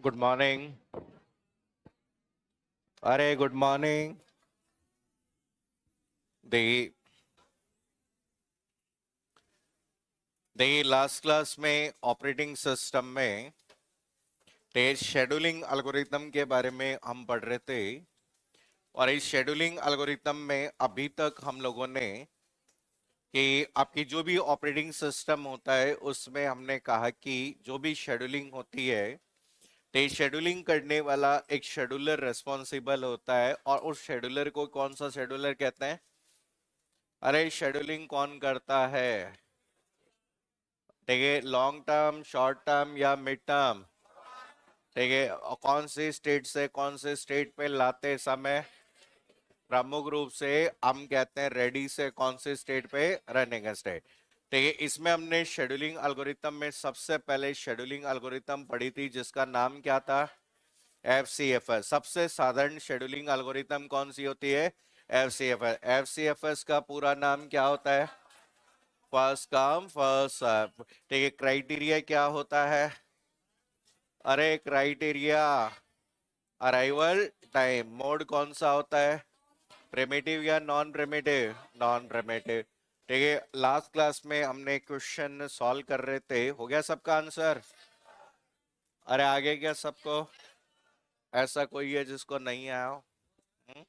Good morning. अरे good morning. देखिए देखिए लास्ट क्लास में ऑपरेटिंग सिस्टम में तेज शेड्यूलिंग एल्गोरिथम के बारे में हम पढ़ रहे थे। और इस शेड्यूलिंग एल्गोरिथम में अभी तक हम लोगों ने कि आपकी जो भी ऑपरेटिंग सिस्टम होता है उसमें हमने कहा कि जो भी शेड्यूलिंग होती है तो शेड्यूलिंग करने वाला एक शेड्यूलर रिस्पॉन्सिबल होता है। और उस शेड्यूलर को कौन सा शेड्यूलर कहते हैं? अरे शेड्यूलिंग कौन करता है? ठीक है, लॉन्ग टर्म, शॉर्ट टर्म या मिड टर्म? ठीक है, और कौन सी स्टेट से कौन से स्टेट पे लाते समय प्रमुख रूप से हम कहते हैं रेडी से कौन सी स्टेट पे रनिंग स्टेट। ठीक है, इसमें हमने शेड्यूलिंग एल्गोरिथम में सबसे पहले शेड्यूलिंग एल्गोरिथम पढ़ी थी जिसका नाम क्या था? एफसीएफएस। सबसे साधारण शेड्यूलिंग एल्गोरिथम कौन सी होती है? एफसीएफएस। एफसीएफएस का पूरा नाम क्या होता है? First come first serve. ठीक है, क्राइटेरिया क्या होता है? अरे क्राइटेरिया अराइवल टाइम। मोड कौन सा होता है? प्रिमिटिव या नॉन प्रिमिटिव? Non primitive. ठीक है, लास्ट क्लास में हमने क्वेश्चन सॉल्व कर रहे थे, हो गया सबका आंसर? अरे आगे क्या सबको? ऐसा कोई है जिसको नहीं आया हो? हम्म?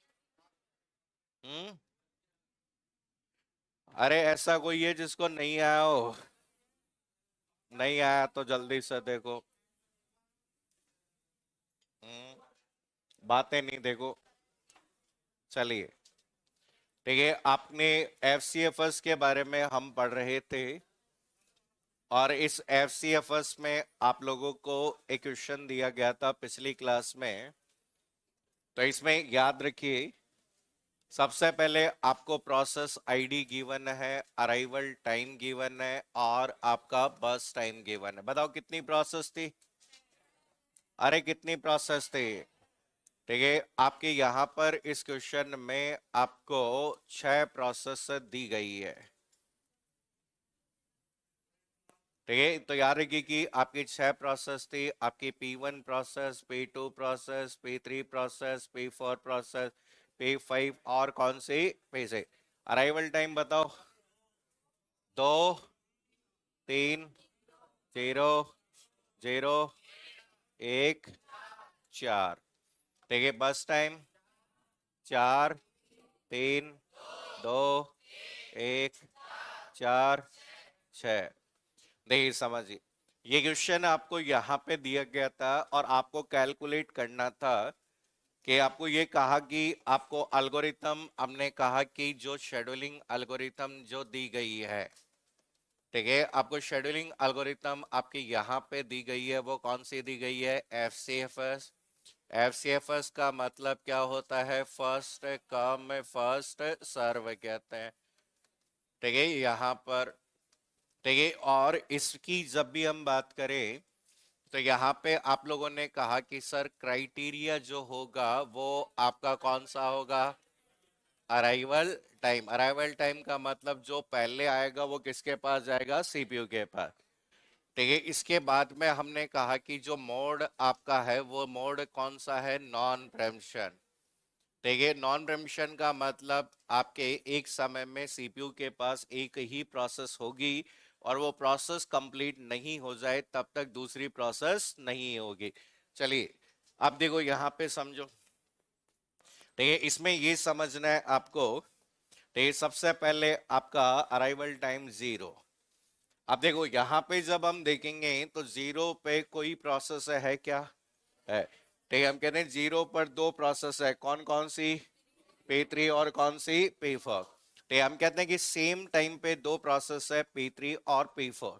हम्म? अरे ऐसा कोई है जिसको नहीं आया हो? नहीं आया तो जल्दी से देखो। बातें नहीं देखो। चलिए, ठीक है, आपने एफसीएफएस के बारे में हम पढ़ रहे थे। और इस एफसीएफएस में आप लोगों को एक क्वेश्चन दिया गया था पिछली क्लास में। तो इसमें याद रखिए, सबसे पहले आपको प्रोसेस आईडी गिवन है, अराइवल टाइम गिवन है और आपका बस टाइम गिवन है। बताओ कितनी प्रोसेस थी? अरे कितनी प्रोसेस थी? ठीक है, आपके यहां पर इस क्वेश्चन में आपको 6 प्रोसेस दी गई है। ठीक है, तो याद रखिए कि आपकी 6 प्रोसेस थी। आपकी P1 process, P2 process, P3 process, P4 process, P5 और कौन सी P6? अराइवल टाइम बताओ। 2, 3, 0, 0, 1, 4। ठीक है, बस टाइम 4, 3, 2, 1, 4, 6। नहीं समझिए, ये क्वेश्चन आपको यहाँ पे दिया गया था और आपको कैलकुलेट करना था कि आपको ये कहा कि आपको अल्गोरिथम, हमने कहा कि जो शेड्यूलिंग अल्गोरिथम जो दी गई है, ठीक है, आपको शेड्यूलिंग अल्गोरिथम आपकी यहाँ पे दी गई है, वो कौन सी दी गई है? एफसीएफएस। एफसीएफएस का मतलब क्या होता है? फर्स्ट कम फर्स्ट सर्व कहते हैं। ठीक है, यहाँ पर ठीक है, और इसकी जब भी हम बात करें तो यहाँ पे आप लोगों ने कहा कि सर क्राइटेरिया जो होगा वो आपका कौन सा होगा? Arrival time. अराइवल टाइम का मतलब जो पहले आएगा वो किसके पास जाएगा? सीपीयू के पास। ठीक है, इसके बाद में हमने कहा कि जो मोड आपका है वो मोड कौन सा है? नॉन प्रेम्पशन। ठीक है, नॉन प्रेम्पशन का मतलब आपके एक समय में सीपीयू के पास एक ही प्रोसेस होगी और वो प्रोसेस कंप्लीट नहीं हो जाए तब तक दूसरी प्रोसेस नहीं होगी। चलिए, अब देखो यहाँ पे समझो। ठीक है, इसमें ये समझना है आपको। ठीक है, सबसे पहले आपका अराइवल टाइम 0। अब देखो यहाँ पे जब हम देखेंगे तो 0 पे कोई प्रोसेस है क्या? है। ठीक है, हम कहते हैं 0 पर 2 प्रोसेस है, कौन कौन सी? P3 और कौन सी? P4। तो हम कहते हैं कि सेम टाइम पे 2 प्रोसेस है, P3 और P4।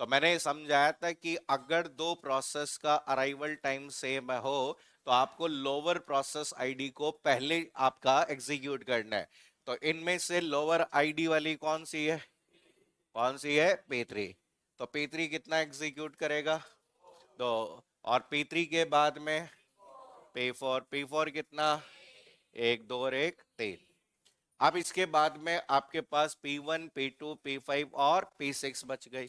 तो मैंने समझाया था कि अगर 2 प्रोसेस का अराइवल टाइम सेम हो तो आपको लोअर प्रोसेस आईडी को पहले आपका एग्जीक्यूट करना है। तो इनमें से लोअर आईडी वाली कौन सी है? कौन सी है? P3। तो P3 कितना एग्जीक्यूट करेगा? 2। और P3 के बाद में P4। P4 कितना? 1, 2 और 1, 3। अब इसके बाद में आपके पास P1, P2, P5 और P6 बच गई।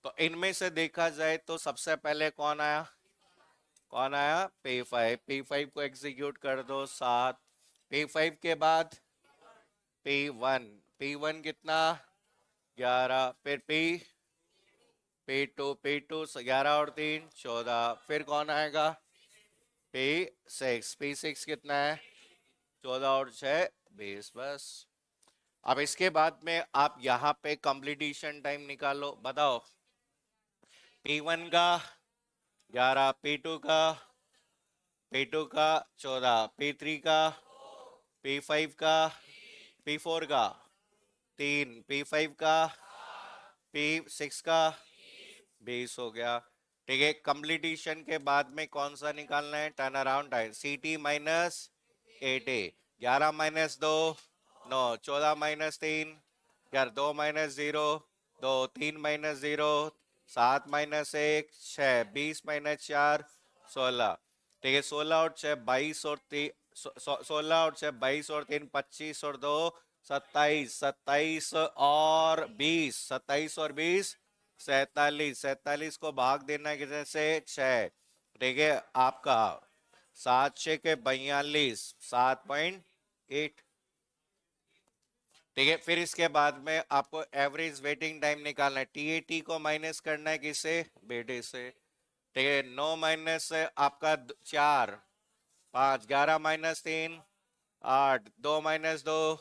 तो इनमें से देखा जाए तो सबसे पहले कौन आया? कौन आया? P5। P5 को एग्जीक्यूट कर दो 7। P5 के बाद P1। P1 कितना? 11। फिर P2। P2 11 और 3 14। फिर कौन आएगा? P6। P6 कितना है? 14 और 6 20। बस। अब इसके बाद में आप यहाँ पे कंप्लीशन टाइम निकालो, बताओ। P1 का 11, P2 का 14, P3 का, P5 का, P4 का 3, P5 का, P6 का 20 हो गया। ठीक है, कंप्लीशन के बाद में कौन सा निकालना है? Turn around time. CT minus 8A। 11 minus 2 9, 14 minus 3 यार 2 माइनस 0 2, 3 माइनस 0 7 माइनस 1 6, 20 माइनस 4 16। ठीक है, 16 और 6 22 और 3 16 और 6 22 और 3 25 और 2 27 27 और 20 27 और 20 47। 47 को भाग देना कितने से? 6। ठीक है, आपका 7 6 के 42 7.8। ठीक है, फिर इसके बाद में आपको एवरेज वेटिंग टाइम निकालना है। TAT को माइनस करना है किससे? बेटे से। ठीक है, 9 माइनस से आपका 4 5, 11 minus 3 8, 2 minus 2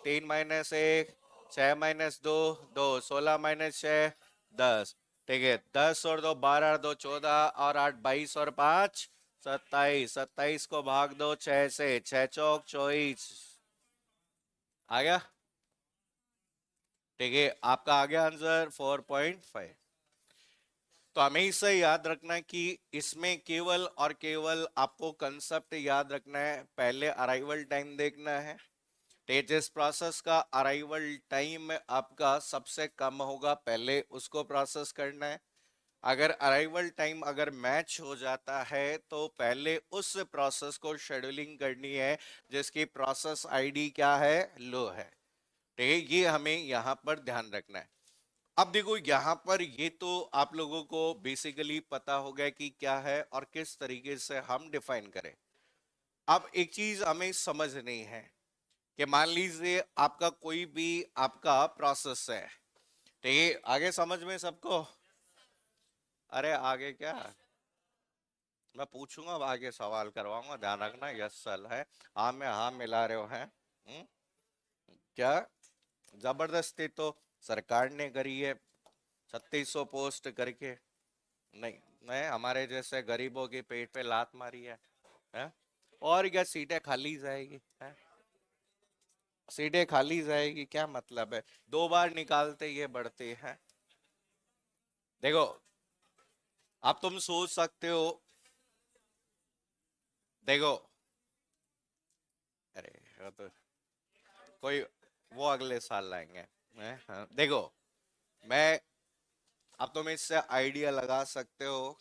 3 minus 1 6 minus 2 2, 16 minus 6 10। ठीक है, 10 और 2 12 2 14 और 8 22 और 5 27। 27 को भाग दो 6 से, 6 चौक 24। आ गया? ठीक है, आपका आ गया आंसर 4.5। तो हमें इसे याद रखना है कि इसमें केवल और केवल आपको कंसेप्ट याद रखना है। पहले अराइवल टाइम देखना है। जिस प्रोसेस का अराइवल टाइम आपका सबसे कम होगा, पहले उसको प्रोसेस करना है। अगर अराइवल टाइम अगर मैच हो जाता है तो पहले उस प्रोसेस को शेड्यूलिंग करनी है जिसकी प्रोसेस आईडी क्या है? लो है। ठीक है, ये हमें यहाँ पर ध्यान रखना है। अब देखो यहाँ पर ये तो आप लोगों को बेसिकली पता हो गया कि क्या है और किस तरीके से हम डिफाइन करें। अब एक चीज हमें समझनी है कि मान लीजिए आपका कोई भी आपका प्रोसेस है। ठीक है, आगे समझ में सबको? अरे आगे क्या, मैं पूछूंगा अब आगे सवाल करवाऊंगा, ध्यान रखना। यस सर है, हाँ में हाँ मिला रहे हो हैं। क्या जबरदस्ती तो सरकार ने करी है 3600 पोस्ट करके? नहीं नहीं, हमारे जैसे गरीबों के पेट पे लात मारी है? और क्या सीटें खाली जाएगी है? सीटें खाली जाएगी क्या मतलब है? 2 बार निकालते ये बढ़ते हैं। देखो, अब तुम सोच सकते हो। देखो, अरे वो तो कोई, वो अगले साल लाएंगे हैं? हाँ, देखो, मैं अब तुम इससे आइडिया लगा सकते हो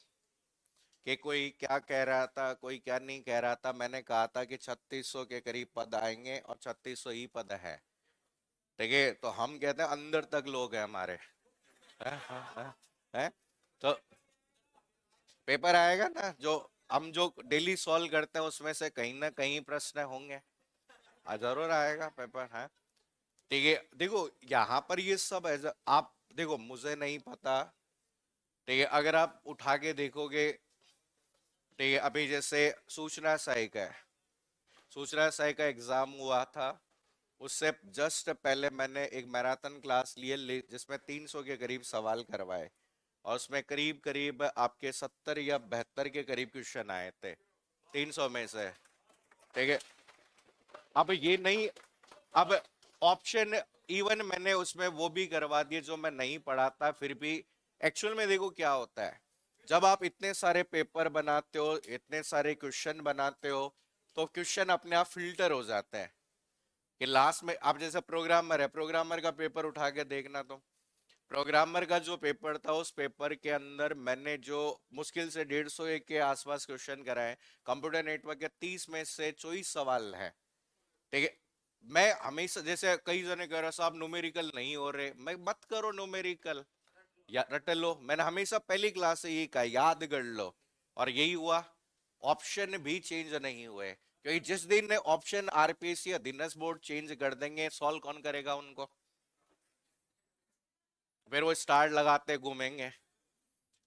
कि कोई क्या कह रहा था कोई क्या नहीं कह रहा था। मैंने कहा था कि 3600 के करीब पद आएंगे और 3600 ही पद है। ठीक है, तो हम कहते हैं अंदर तक लोग हैं हमारे। है? तो पेपर आएगा ना, जो हम जो डेली सॉल्व करते हैं उसमें से कहीं ना कहीं प्रश्न होंगे। जरूर आएगा पेपर है। ठीक है, देखो यहाँ पर ये सब आप देखो, मुझे नहीं पता। ठीक है, अगर आप उठा के देखोगे। ठीक है, अभी जैसे सूचना सहायक है, सूचना सहायक का एग्जाम हुआ था। उससे जस्ट पहले मैंने एक मैराथन क्लास लिए जिसमें 300 के करीब सवाल करवाए और उसमें करीब करीब आपके 70 या 72 के करीब क्वेश्चन आए थे 300 में से। ठीक है, अब ये नहीं, अब ऑप्शन इवन मैंने उसमें वो भी करवा दिए जो मैं नहीं पढ़ा था फिर भी। एक्चुअल में देखो क्या होता है, जब आप इतने सारे पेपर बनाते हो, इतने सारे क्वेश्चन बनाते हो, तो क्वेश्चन अपने आप फिल्टर हो जाते हैं कि लास्ट में आप जैसे प्रोग्रामर है, प्रोग्रामर का पेपर उठा के देखना। तो प्रोग्रामर का जो पेपर था उस पेपर के अंदर मैंने जो मुश्किल से 150 के आसपास क्वेश्चन कराए। कंप्यूटर नेटवर्क के 30 में से 24 सवाल है। ठीक है, मैं हमेशा जैसे कई जने कह रहे साहब न्यूमेरिकल नहीं हो रहे, मैं मत करो न्यूमेरिकल, या रट लो। मैंने हमेशा पहली क्लास से यही कहा याद कर लो, और यही हुआ। ऑप्शन भी चेंज नहीं हुए, क्योंकि जिस दिन ऑप्शन आरपीएससी या दिनस बोर्ड चेंज कर देंगे, सॉल्व कौन करेगा उनको? फिर वो स्टार लगाते घूमेंगे।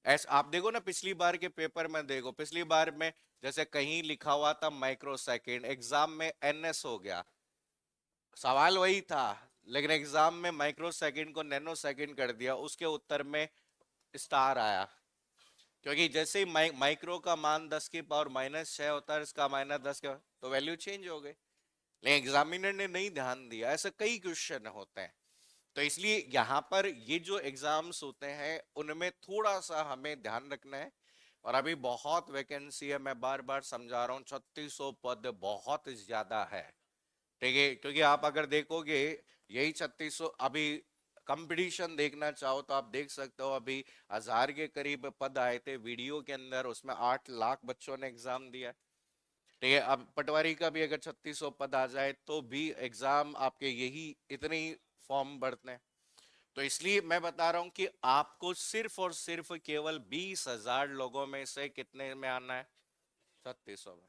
ऐसा आप देखो ना, पिछली बार के पेपर में देखो, पिछली बार में जैसे कहीं लिखा हुआ था माइक्रो सेकेंड, एग्जाम में एनएस हो गया, सवाल वही था, लेकिन एग्जाम में माइक्रो सेकेंड को नैनो सेकेंड कर दिया, उसके उत्तर में स्टार आया। क्योंकि जैसे ही माइक्रो का मान 10 की पावर -6 होता है, इसका -10 का, तो वैल्यू चेंज हो गई। लेकिन एग्जामिनर ने नहीं ध्यान दिया, ऐसे कई क्वेश्चन होते हैं। तो इसलिए यहाँ पर ये जो एग्जाम्स होते हैं उनमें थोड़ा सा हमें ध्यान रखना है। और अभी बहुत वैकेंसी है, मैं बार बार समझा रहा हूँ, 3600 पद बहुत ज्यादा है। ठीक है, क्योंकि आप अगर देखोगे यही 3600, अभी कंपटीशन देखना चाहो तो आप देख सकते हो, अभी 1000 के करीब पद आए थे वीडियो के अंदर, उसमें 8 लाख बच्चों ने एग्जाम दिया। ठीक है, अब पटवारी का भी अगर 3600 पद आ जाए तो भी एग्जाम आपके यही इतने ही फॉर्म भरते हैं। तो इसलिए मैं बता रहा हूं कि आपको सिर्फ और सिर्फ केवल 20,000 लोगों में से कितने में आना है? 3600 में।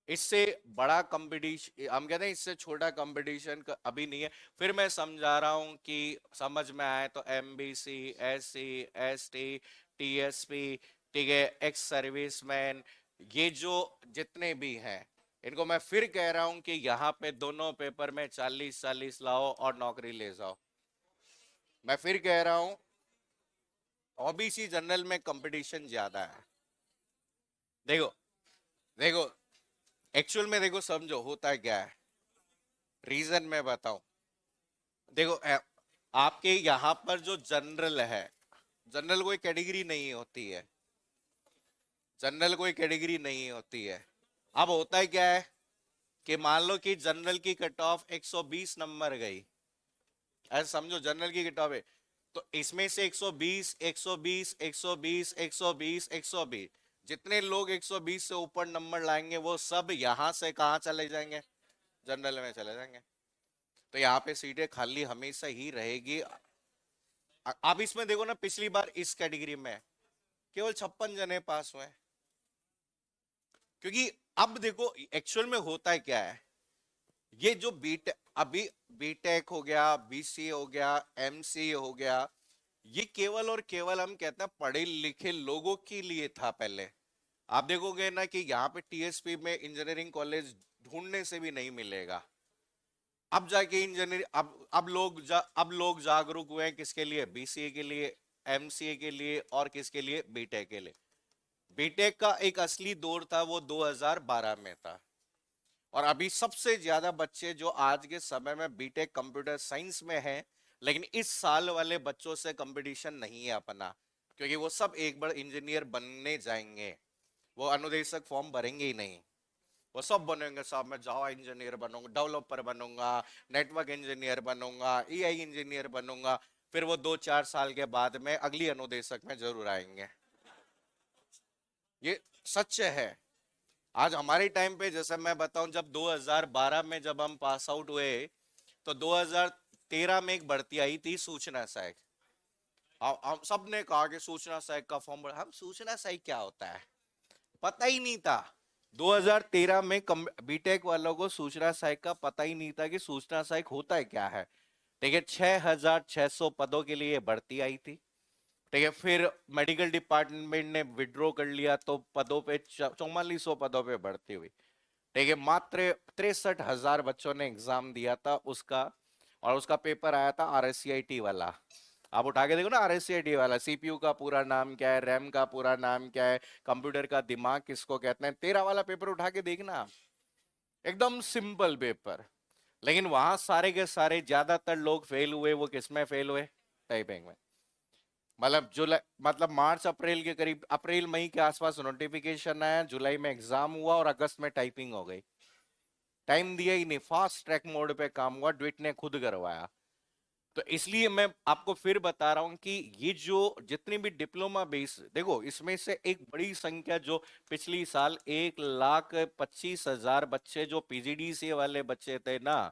इससे बड़ा कंपटीशन, हम कहते हैं इससे छोटा कंपटीशन अभी नहीं है। फिर मैं समझा रहा हूं कि समझ में आए तो एमबीसी, एससी, एसटी, टीएसपी, ठीक है, एक्स सर्विसमैन, ये जो जितने भी हैं, इनको मैं फिर कह रहा हूं कि यहाँ पे दोनों पेपर में 40-40 लाओ और नौकरी ले जाओ। मैं फिर कह रहा हूं, ओबीसी जनरल में कंपटीशन ज्यादा है। देखो, देखो, एक्चुअल में देखो, समझो होता है क्या है, रीजन मैं बताऊं। देखो आपके यहाँ पर जो जनरल है, जनरल कोई कैटेगरी नहीं होती है, जनरल कोई कैटेगरी नहीं होती है। अब होता है क्या है कि मान लो कि जनरल की कट ऑफ 120 नंबर गई, ऐसा समझो जनरल की कट ऑफ है, तो इसमें से 120, 120, 120, 120, 120, जितने लोग 120 से ऊपर नंबर लाएंगे वो सब यहां से कहाँ चले जाएंगे? जनरल में चले जाएंगे। तो यहाँ पे सीटें खाली हमेशा ही रहेगी। आप इसमें देखो ना, पिछली बार इस कैटेगरी में केवल 56 जने पास हुए। क्योंकि अब देखो एक्चुअल में होता है क्या है, ये जो बीटेक, अभी बीटेक हो गया, बीसीए हो गया, एमसीए हो गया, ये केवल और केवल हम कहते हैं पढ़े लिखे लोगों के लिए था पहले। आप देखोगे ना कि यहाँ पे टीएसपी में इंजीनियरिंग कॉलेज ढूंढने से भी नहीं मिलेगा। अब जाके इंजीनियर, अब लोग जागरूक हुए हैं किसके लिए? बीसीए के लिए, एमसीए के लिए, और किसके लिए? बीटेक के लिए। बीटेक का एक असली दौर था वो 2012 में था। और अभी सबसे ज्यादा बच्चे जो आज के समय में बीटेक कंप्यूटर साइंस में हैं, लेकिन इस साल वाले बच्चों से कंपटीशन नहीं है अपना, क्योंकि वो सब एक बार इंजीनियर बनने जाएंगे, वो अनुदेशक फॉर्म भरेंगे ही नहीं। वो सब बनेंगे, साहब मैं जावा इंजीनियर बनूंगा, डेवलपर बनूंगा, नेटवर्क इंजीनियर बनूंगा, एआई इंजीनियर बनूंगा। फिर वो 2-4 साल के बाद में अगली अनुदेशक में जरूर आएंगे। ये सच है। आज हमारे टाइम पे, जैसे मैं बताऊं, जब 2012 में जब हम पास आउट हुए, तो 2013 में एक भर्ती आई थी सूचना सहायक। हम सब ने कहा कि सूचना सहायक का फॉर्म भर, हम सूचना सहायक क्या होता है पता ही नहीं था। 2013 में बीटेक वालों को सूचना सहायक का पता ही नहीं था कि सूचना सहायक होता है क्या है। ठीक है, 6,600 पदों के लिए भर्ती आई थी। ठीक है, फिर मेडिकल डिपार्टमेंट ने विड्रॉ कर लिया, तो पदों पे 4400 पदों पे भर्ती हुई। ठीक है, मात्र 63,000 बच्चों ने एग्जाम दिया था उसका, और उसका पेपर आया था आरएससीआईटी वाला। आप उठा के देखो ना, आरएससीआईटी वाला, सीपीयू का पूरा नाम क्या है, रैम का पूरा नाम क्या है, कंप्यूटर का दिमाग किसको कहते हैं, तेरा वाला पेपर उठा के देखना, एकदम सिंपल पेपर। लेकिन वहां सारे के सारे ज्यादातर लोग फेल हुए, वो किसमें फेल हुए? टाइपिंग में। मतलब जुलाई, मतलब मार्च अप्रैल के करीब, अप्रैल मई के आसपास नोटिफिकेशन आया, जुलाई में एग्जाम हुआ और अगस्त में टाइपिंग हो गई। टाइम दिया ही नहीं, फास्ट ट्रैक मोड पे काम हुआ, ट्वीट ने खुद करवाया। तो इसलिए मैं आपको फिर बता रहा हूं कि ये जो जितनी भी डिप्लोमा बेस, देखो इसमें से एक बड़ी संख्या जो पिछली साल 1,25,000 बच्चे जो पीजीडीसीए वाले बच्चे थे ना,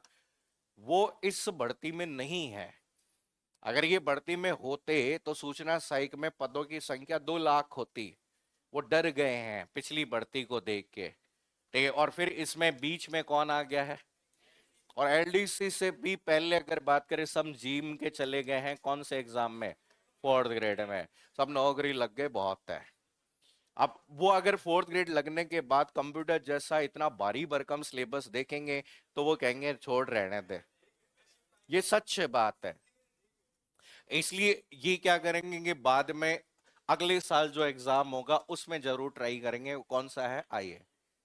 वो इस भर्ती में नहीं है। अगर ये भर्ती में होते तो सूचना सहायक में पदों की संख्या 2 लाख होती। वो डर गए हैं पिछली भर्ती को देख के, ठीक है। और फिर इसमें बीच में कौन आ गया है, और एलडीसी से भी पहले अगर बात करें, सब जीम के चले गए हैं कौन से एग्जाम में, फोर्थ ग्रेड में, सब नौकरी लग गए, बहुत है। अब वो अगर फोर्थ ग्रेड लगने के बाद कंप्यूटर जैसा इतना भारी भरकम सिलेबस देखेंगे तो वो कहेंगे छोड़ रहने दे। ये सच बात है। इसलिए ये क्या करेंगे कि बाद में अगले साल जो एग्जाम होगा उसमें जरूर ट्राई करेंगे। कौन सा है, आईए,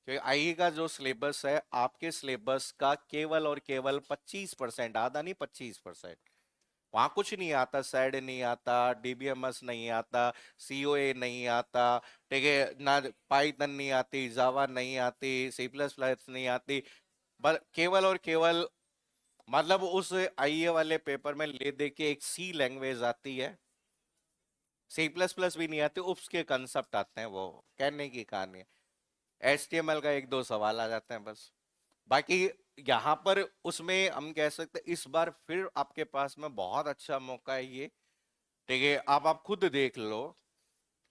क्योंकि आईए का जो सिलेबस है आपके सिलेबस का केवल और केवल 25%, आधा नहीं 25%। वहां कुछ नहीं आता, सैड नहीं आता, डीबीएमएस नहीं आता, सीओए नहीं आता, ठीक है ना, पाइथन नहीं आती, जावा नहीं आती, सी प्लस प्लस नहीं आती, बस केवल और केवल मतलब उस आईए वाले पेपर में ले दे के एक सी लैंग्वेज आती है, सी प्लस प्लस भी नहीं आती, उसके कंसेप्ट आते हैं, वो कहने की कहानी है। एचटीएमएल का एक दो सवाल आ जाते हैं बस। बाकी यहाँ पर उसमें हम कह सकते हैं इस बार फिर आपके पास में बहुत अच्छा मौका है ये, ठीक है। आप खुद देख लो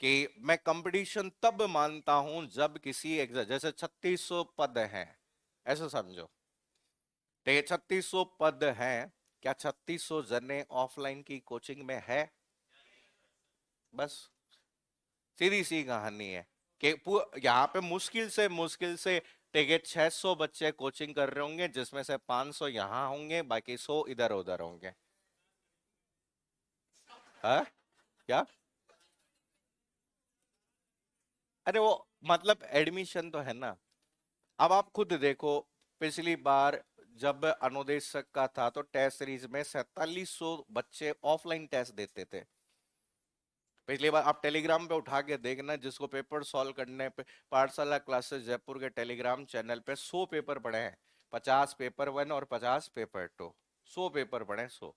कि मैं कंपटीशन तब मानता हूं जब किसी एग्जाम, जैसे 3600 पद हैं, ऐसा समझो, ठीक है, 3600 पद हैं, क्या 3600 जने ऑफलाइन की कोचिंग में है, बस सीधी सी कहानी है कि यहाँ पे मुश्किल से टिकट 600 बच्चे कोचिंग कर रहे होंगे, जिसमें से 500 यहाँ होंगे, बाकी 100 इधर उधर होंगे। हाँ, क्या, अरे वो मतलब एडमिशन तो है ना। अब आप खुद देखो, पिछली बार जब अनुदेशक का था तो टेस्ट सीरीज में 4700 बच्चे ऑफलाइन टेस्ट देते थे। पिछली बार आप टेलीग्राम पे उठा के देखना, जिसको पेपर सॉल्व करने पे पाठशाला क्लासेस जयपुर के टेलीग्राम चैनल पे 100 पेपर पढ़े हैं, 50 पेपर वन और 50 पेपर टू, 100 पेपर पढ़े, 100,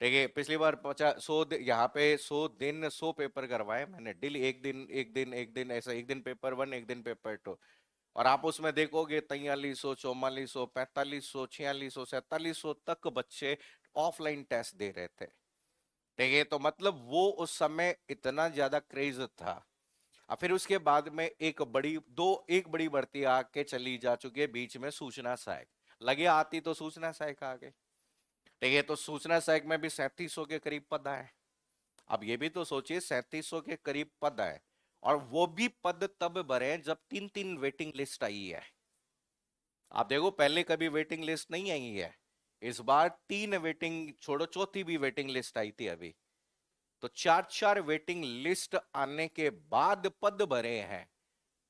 ठीक है। पिछली बार 50 100 यहाँ पे 100 दिन 100 पेपर करवाए मैंने, डेली एक दिन एक दिन एक दिन, ऐसा एक दिन पेपर वन एक दिन पेपर टू। और आप उसमें देखोगे 4300 4400 4500 4600 4700 तक बच्चे ऑफलाइन टेस्ट दे रहे थे, ठीक है। तो मतलब वो उस समय इतना ज्यादा क्रेज था। अब फिर उसके बाद में एक बड़ी भर्ती आके चली जा चुकी है बीच में, सूचना सहायक लगे आती तो सूचना सहायक आ गए, ठीक है। तो सूचना सहायक में भी 3700 के करीब पद आए। अब ये भी तो सोचिए 3700 के करीब पद आए, और वो भी पद तब भरे जब 3 3 वेटिंग लिस्ट आई है। आप देखो पहले कभी वेटिंग लिस्ट नहीं आई है, इस बार 3 वेटिंग छोड़ो, चौथी भी वेटिंग लिस्ट आई थी अभी। तो 4 4 वेटिंग लिस्ट आने के बाद पद भरे हैं।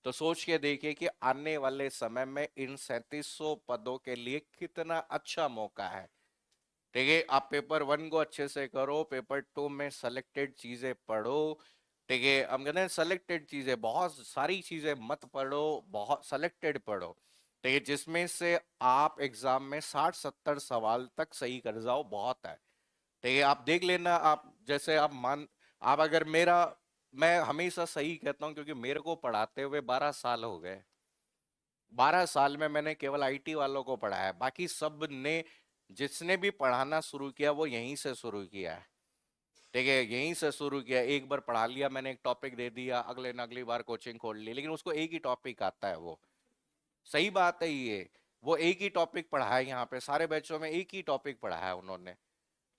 तो सोच के देखिए कि आने वाले समय में इन 3700 पदों के लिए कितना अच्छा मौका है, ठीक है। आप पेपर वन को अच्छे से करो, पेपर टू में सेलेक्टेड चीजें पढ़ो, ठीक है। हम कहते हैं सेलेक्टेड चीजें, बहुत सारी चीजें मत पढ़ो, बहुत सेलेक्टेड पढ़ो, ठीक है, जिसमें से आप एग्जाम में 60 70 सवाल तक सही कर जाओ, बहुत है, ठीक है। आप देख लेना, आप जैसे आप अगर मैं हमेशा सही कहता हूं क्योंकि मेरे को पढ़ाते हुए 12 साल हो गए। 12 साल में मैंने केवल आईटी वालों को पढ़ाया है, बाकी सब ने जिसने भी पढ़ाना शुरू किया वो यहीं से शुरू किया है, ठीक है, यहीं से शुरू किया। एक बार पढ़ा लिया मैंने, एक टॉपिक दे दिया, अगले न अगली बार कोचिंग खोल ली, लेकिन उसको एक ही टॉपिक आता है वो, सही बात है ये। वो एक ही टॉपिक पढ़ा है, यहाँ पे सारे बैचों में एक ही टॉपिक पढ़ा है उन्होंने,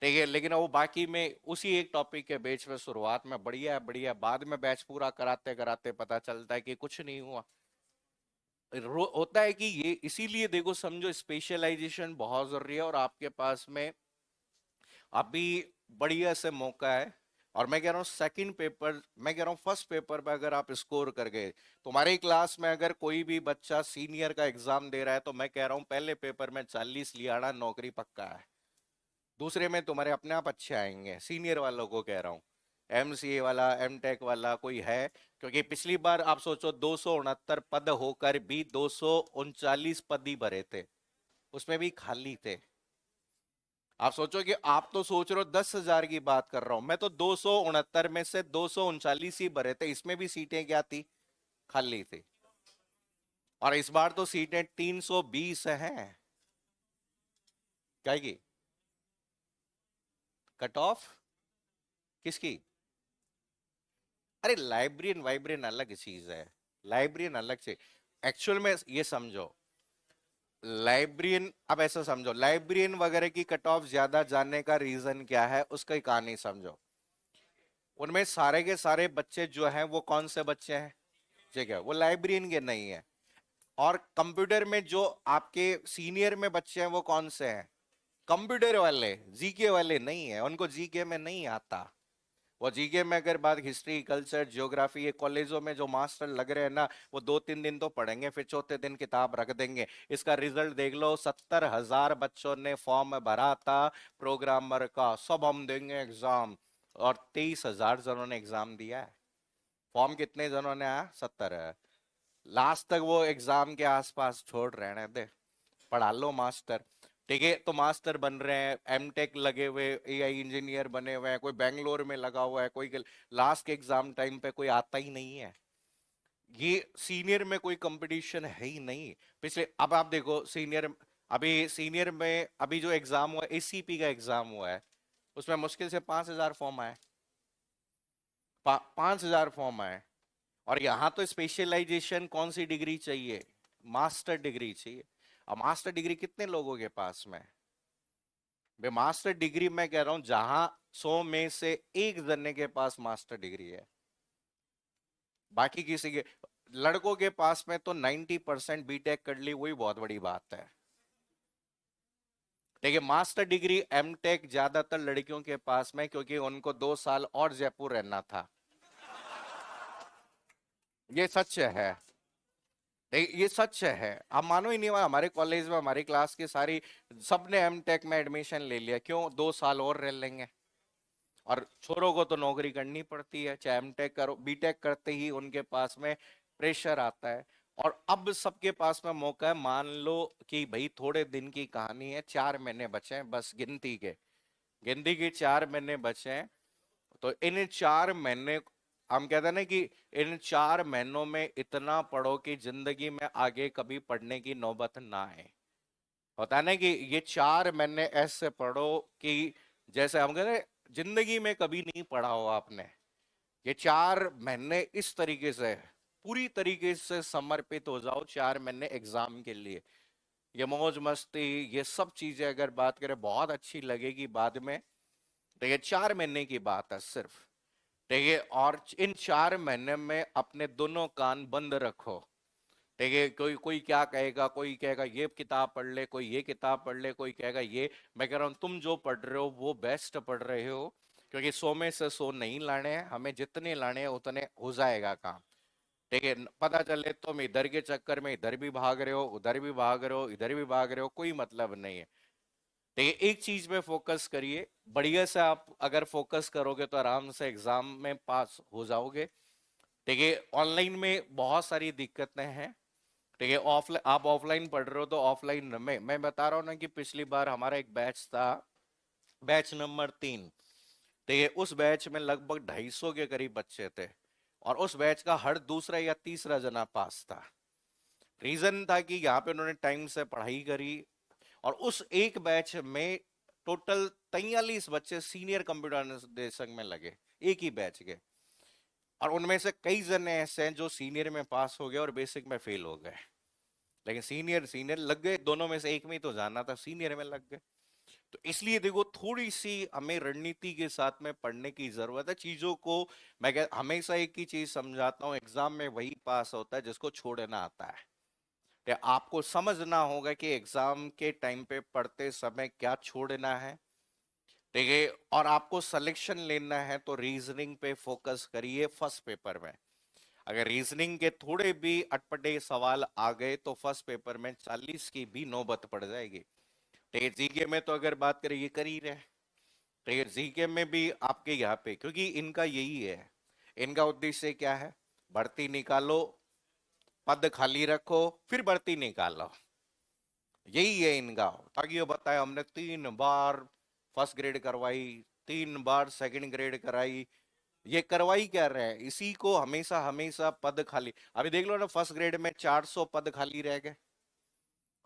ठीक है। लेकिन वो बाकी में उसी एक टॉपिक के बैच में शुरुआत में बढ़िया है बढ़िया, बाद में बैच पूरा कराते कराते पता चलता है कि कुछ नहीं हुआ। होता है कि ये इसीलिए देखो समझो स्पेशलाइजेशन बहुत जरूरी है, और आपके पास में अभी बढ़िया से मौका है। और मैं कह रहा हूँ सेकंड पेपर, मैं कह रहा हूँ फर्स्ट पेपर पे अगर आप स्कोर कर गए, तुम्हारी क्लास में अगर कोई भी बच्चा सीनियर का एग्जाम दे रहा है, तो मैं कह रहा हूँ पहले पेपर में 40 लिया आना, नौकरी पक्का है। दूसरे में तुम्हारे अपने आप अच्छे आएंगे, सीनियर वालों को कह रहा हूँ, एमसीए वाला एमटेक वाला कोई है। क्योंकि पिछली बार आप सोचो 269 पद होकर भी 239 पद ही भरे थे, उसमें भी खाली थे। आप सोचो कि आप तो सोच रहे हो 10,000 की बात कर रहा हूं, मैं तो 269 में से 239 ही भरे थे, इसमें भी सीटें क्या थी, खाली थी। और इस बार तो सीटें 320 हैं, क्या की कट ऑफ किसकी, अरे लाइब्रेरियन वाइब्रेरियन अलग चीज है, लाइब्रेरियन अलग चीज। एक्चुअल में ये समझो, लाइब्रेरियन, अब ऐसा समझो, लाइब्रेरियन वगैरह की कट ऑफ ज्यादा जानने का रीजन क्या है, उसका ही कहानी समझो। उनमें सारे के सारे बच्चे जो हैं वो कौन से बच्चे हैं, ठीक है, वो लाइब्रेरियन के नहीं है। और कंप्यूटर में जो आपके सीनियर में बच्चे हैं वो कौन से हैं, कंप्यूटर वाले, जीके वाले नहीं है, उनको जीके में नहीं आता। वो जीके में अगर बात हिस्ट्री कल्चर ज्योग्राफी, ये कॉलेजों में जो मास्टर लग रहे हैं ना, वो 2-3 दिन तो पढ़ेंगे, फिर चौथे दिन किताब रख देंगे। इसका रिजल्ट देख लो, 70,000 बच्चों ने फॉर्म भरा था प्रोग्रामर का, सब हम देंगे एग्जाम, और 23,000 जनों ने एग्जाम दिया है। फॉर्म कितने जनों ने आया, 70 है। लास्ट तक वो एग्जाम के आसपास छोड़ रहने दे, पढ़ा लो मास्टर। ठीक है, तो मास्टर बन रहे हैं, एम टेक लगे हुए, एआई इंजीनियर बने हुए हैं, कोई बेंगलोर में लगा हुआ है, कोई लास्ट के एग्जाम टाइम पे कोई आता ही नहीं है। ये सीनियर में कोई कंपटीशन है ही नहीं। पिछले, अब आप देखो सीनियर, अभी सीनियर में अभी जो एग्जाम हुआ, एसीपी का एग्जाम हुआ है, उसमें मुश्किल से 5,000 फॉर्म आए, 5,000 फॉर्म आए। और यहाँ तो स्पेशलाइजेशन कौन सी डिग्री चाहिए, मास्टर डिग्री चाहिए। अब मास्टर डिग्री कितने लोगों के पास में है? भाई मास्टर डिग्री मैं कह रहा हूं, जहां 100 में से एक जने के पास मास्टर डिग्री है, बाकी किसी के, लड़कों के पास में तो 90% बीटेक कर ली, वही बहुत बड़ी बात है। देखिए मास्टर डिग्री एमटेक ज्यादातर लड़कियों के पास में, क्योंकि उनको 2 साल और जयपुर रहना था। ये सच है, ये सच है, आप मानो ही नहीं। हमारे कॉलेज में हमारी क्लास की सारी, सबने एमटेक में एडमिशन ले लिया, क्यों, 2 साल और रह लेंगे। और छोरों को तो नौकरी करनी पड़ती है, चाहे एमटेक करो, बीटेक करते ही उनके पास में प्रेशर आता है। और अब सबके पास में मौका है, मान लो कि भाई थोड़े दिन की कहानी है, 4 महीने बचे हैं बस, गिनती के 4 महीने बचे हैं। तो इन 4 महीने, हम कहते हैं ना कि इन 4 महीनों में इतना पढ़ो कि जिंदगी में आगे कभी पढ़ने की नौबत ना आए। होता है ना कि ये 4 महीने ऐसे पढ़ो कि जैसे हम कहते हैं, जिंदगी में कभी नहीं पढ़ा हो आपने। ये 4 महीने इस तरीके से, पूरी तरीके से समर्पित हो जाओ 4 महीने एग्जाम के लिए। ये मौज मस्ती, ये सब चीजें अगर बात करें बहुत अच्छी लगेगी बाद में। तो ये 4 महीने की बात है सिर्फ। ठीक है, और इन 4 महीने में अपने दोनों कान बंद रखो। ठीक है, कोई कोई क्या कहेगा, कोई कहेगा ये किताब पढ़ ले, कोई ये किताब पढ़ ले, कोई कहेगा ये। मैं कह रहा हूँ तुम जो पढ़ रहे हो वो बेस्ट पढ़ रहे हो, क्योंकि 100 में से 100 नहीं लाने हैं, हमें जितने लाने हैं उतने हो जाएगा काम। ठीक है, पता चले तुम इधर के चक्कर में इधर भी भाग रहे हो, उधर भी भाग रहे हो, इधर भी भाग रहे हो, कोई मतलब नहीं है। ठीक है, एक चीज पे फोकस करिए, बढ़िया से आप अगर फोकस करोगे तो आराम से एग्जाम में पास हो जाओगे। ठीक है, ऑनलाइन में बहुत सारी दिक्कतें हैं। ठीक है, ऑफलाइन, आप ऑफलाइन पढ़ रहे हो तो ऑफलाइन में मैं बता रहा हूँ ना कि पिछली बार हमारा एक बैच था, बैच नंबर 3। ठीक है, उस बैच में लगभग 250 के करीब बच्चे थे, और उस बैच का हर दूसरा या तीसरा जना पास था। रीजन था कि यहाँ पे उन्होंने टाइम से पढ़ाई करी। और उस एक बैच में टोटल 43 बच्चे सीनियर कंप्यूटर निर्देशक में लगे, एक ही बैच के। और उनमें से कई जने ऐसे हैं जो सीनियर में पास हो गए और बेसिक में फेल हो गए, लेकिन सीनियर सीनियर लग गए, दोनों में से एक में ही तो जाना था, सीनियर में लग गए। तो इसलिए देखो, थोड़ी सी हमें रणनीति के साथ में पढ़ने की जरूरत है चीजों को। हमेशा एक ही चीज समझाता हूँ, एग्जाम में वही पास होता है जिसको छोड़ना आता है। तो आपको समझना होगा कि एग्जाम के टाइम पे पढ़ते समय क्या छोड़ना है। ठीक है, और आपको सिलेक्शन लेना है तो रीजनिंग पे फोकस करिए फर्स्ट पेपर में। अगर रीजनिंग के थोड़े भी अटपटे सवाल आ गए तो फर्स्ट पेपर में 40 की भी नौबत पड़ जाएगी। ठीक है, जीके में तो अगर बात करें, ये कर ही रहे। ठीक है, जीके में भी आपके यहाँ पे, क्योंकि इनका यही है, इनका उद्देश्य क्या है, भर्ती निकालो, पद खाली रखो, फिर भर्ती निकालो, यही है इनका। ताकि ये बताए हमने 3 बार फर्स्ट ग्रेड करवाई, 3 बार सेकंड ग्रेड कराई, ये करवाई क्या रहे हैं, इसी को हमेशा हमेशा पद खाली। अभी देख लो ना, फर्स्ट ग्रेड में 400 पद खाली रह गए,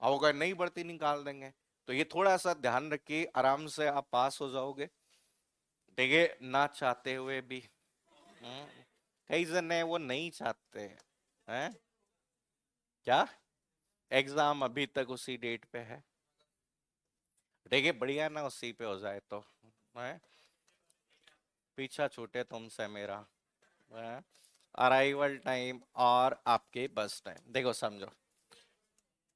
अब अगर नई भर्ती निकाल देंगे। तो ये थोड़ा सा ध्यान रखिए, आराम से आप पास हो जाओगे। ठीक है, ना चाहते हुए भी। हम्म, कई जन है वो नहीं चाहते हैं। क्या एग्जाम अभी तक उसी डेट पे है? देखिए बढ़िया ना, उसी पे हो जाए तो है। पीछा छूटे तुमसे मेरा है। अराइवल टाइम और आपके बस टाइम देखो समझो।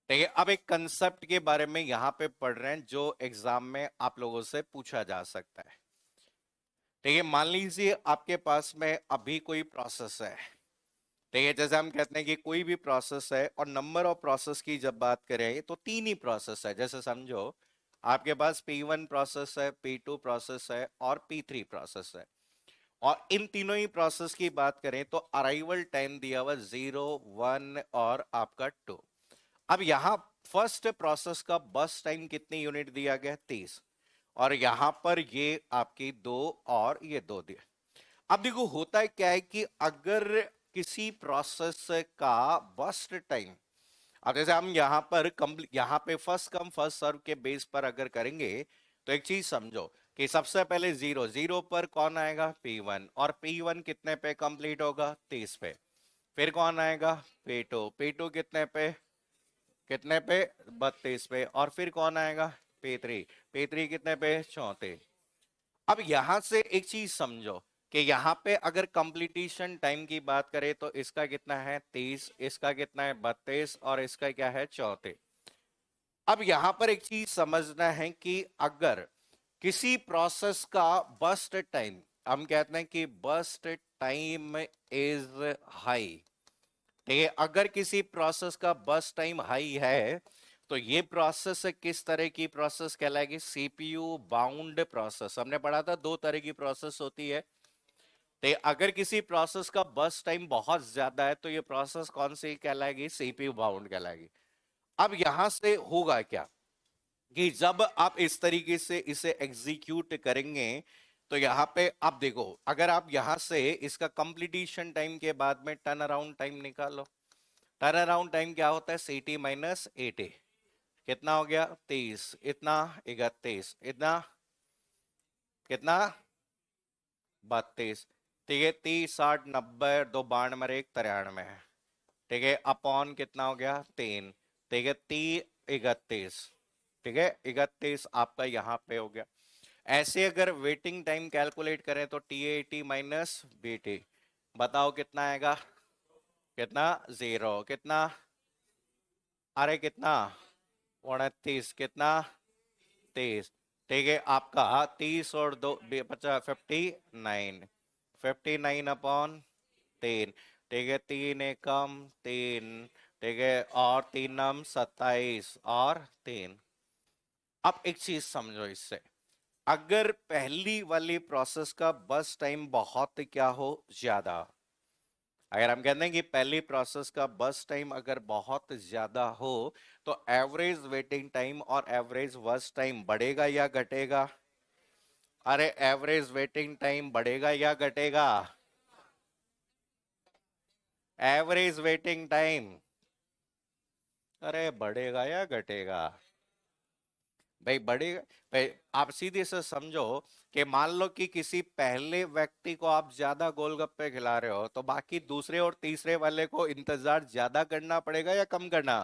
देखिए अब एक कंसेप्ट के बारे में यहाँ पे पढ़ रहे हैं जो एग्जाम में आप लोगों से पूछा जा सकता है। देखिए मान लीजिए आपके पास में अभी कोई प्रोसेस है। देखिए जैसे हम कहते हैं कि कोई भी प्रोसेस है, और नंबर ऑफ प्रोसेस की जब बात करें तो तीन ही प्रोसेस है। जैसे समझो आपके पास P1 प्रोसेस है, P2 प्रोसेस है और P3 प्रोसेस है। और इन तीनों ही प्रोसेस की बात करें तो अराइवल टाइम दिया हुआ 0, 1 और आपका 2। अब यहाँ फर्स्ट प्रोसेस का बस टाइम कितनी यूनिट दिया गया? 30। और यहां पर ये आपकी 2 और ये 2 दिया। अब देखो होता है क्या है कि अगर किसी प्रोसेस का बस्ट टाइम, अब जैसे हम यहाँ पे फर्स्ट कम फर्स्ट सर्व के बेस पर अगर करेंगे तो एक चीज समझो कि सबसे पहले 0 पर कौन आएगा? P1। और P1 कितने पे कंप्लीट होगा? 30 पे। फिर कौन आएगा? P2। P2 कितने पे 32 पे। और फिर कौन आएगा? P3। P3 कितने पे? 34। अब यहां से एक चीज समझो कि यहां पे अगर कंप्लीटेशन टाइम की बात करें तो इसका कितना है? 30। इसका कितना है? 32। और इसका क्या है? 34। अब यहां पर एक चीज समझना है कि अगर किसी प्रोसेस का बस्ट टाइम, हम कहते हैं कि बस्ट टाइम इज हाई। देखिए अगर किसी प्रोसेस का बस्ट टाइम हाई है तो ये प्रोसेस किस तरह की प्रोसेस कहलाएगी? CPU bound process. हमने पढ़ा था दो तरह की प्रोसेस होती है। तो अगर किसी प्रोसेस का बस्ट टाइम बहुत ज्यादा है तो ये प्रोसेस कौन सी कहलाएगी? सीपीयू बाउंड कहलाएगी। अब यहां से होगा क्या कि जब आप इस तरीके से इसे एग्जीक्यूट करेंगे तो यहां पे आप देखो, अगर आप यहां से इसका कंप्लीटेशन टाइम के बाद में टर्न अराउंड टाइम निकालो। टर्न अराउंड टाइम क्या होता है? CT minus AT। कितना हो गया? 30। इतना 31। इतना कितना? 32। ठीक है, 30 60 90 2 92 1 93 है। ठीक है, अपॉन कितना हो गया? 3। ठीक है, 30 31। ठीक है, 31 आपका यहां पे हो गया। ऐसे अगर वेटिंग टाइम कैलकुलेट करें तो TAT माइनस BT, बताओ कितना आएगा? कितना? 0। कितना? अरे कितना? 29। कितना? 30। ठीक है, आपका 30 और 2 50 59। 59 अपॉन 3। ठीक है, 3 एकम 3। ठीक है, और 3 नम 27 और 3। अब एक चीज समझो इससे, अगर पहली वाली प्रोसेस का बस टाइम बहुत क्या हो? ज्यादा। अगर हम कहते हैं कि पहली प्रोसेस का बस टाइम अगर बहुत ज्यादा हो तो एवरेज वेटिंग टाइम और एवरेज बस टाइम बढ़ेगा या घटेगा? अरे एवरेज वेटिंग टाइम बढ़ेगा या घटेगा? एवरेज वेटिंग टाइम अरे बढ़ेगा या घटेगा? भाई बढ़ेगा। भाई आप सीधे से समझो कि मान लो कि किसी पहले व्यक्ति को आप ज्यादा गोलगप्पे खिला रहे हो तो बाकी दूसरे और तीसरे वाले को इंतजार ज्यादा करना पड़ेगा या कम करना?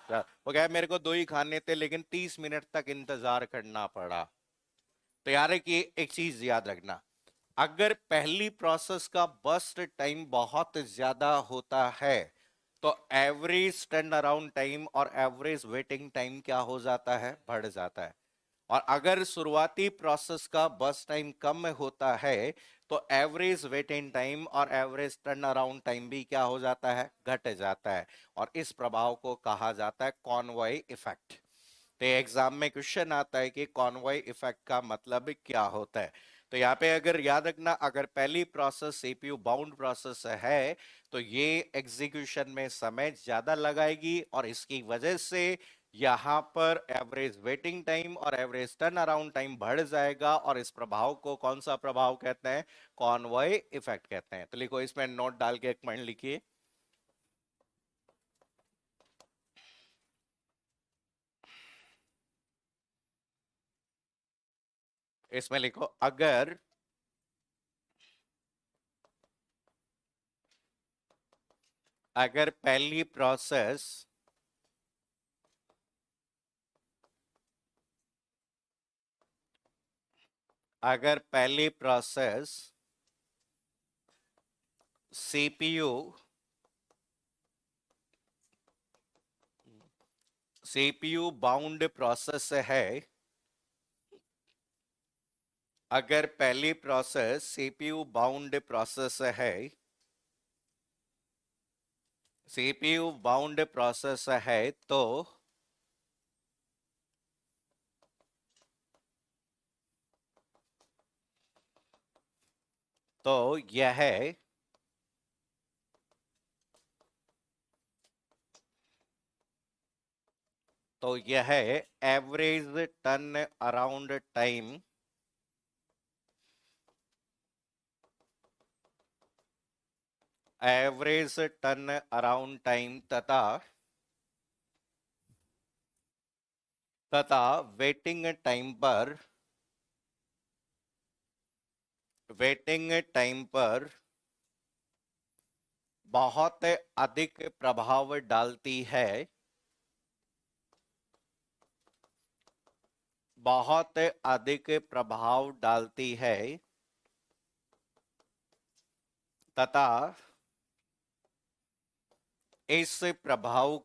वो कहे मेरे को दो ही खाने थे लेकिन 30 मिनट तक इंतजार करना पड़ा। तो यार कि एक चीज याद रखना, अगर पहली प्रोसेस का बस्ट टाइम बहुत ज्यादा होता है तो एवरेज टर्न अराउंड टाइम और एवरेज वेटिंग टाइम क्या हो जाता है? बढ़ जाता है। और अगर शुरुआती प्रोसेस का बस टाइम कम होता है तो एवरेज वेटिंग टाइम और एवरेज टर्न अराउंड टाइम भी क्या हो जाता है? घट जाता है। और इस प्रभाव को कहा जाता है कॉनवॉय इफेक्ट। तो एग्जाम में क्वेश्चन आता है कि कॉनवॉय इफेक्ट का मतलब क्या होता है। तो यहाँ पे अगर याद रखना, अगर पहली प्रोसेस सीपीयू बाउंड प्रोसेस है तो ये एग्जीक्यूशन में समय ज्यादा लगाएगी और इसकी वजह से यहाँ पर एवरेज वेटिंग टाइम और एवरेज टर्न अराउंड टाइम बढ़ जाएगा। और इस प्रभाव को कौन सा प्रभाव कहते हैं? कॉनवॉय इफेक्ट कहते हैं। तो लिखो, इसमें नोट डाल के एक पॉइंट लिखिए। इसमें लिखो, अगर अगर पहली प्रोसेस सीपीयू बाउंड प्रोसेस है, अगर पहली प्रोसेस सीपीयू बाउंड प्रोसेस है, सीपीयू बाउंड प्रोसेस है, तो यह average turn around time, average turn around time तथा वेटिंग टाइम पर बहुत अधिक प्रभाव डालती है, बहुत अधिक प्रभाव डालती है तथा इस प्रभाव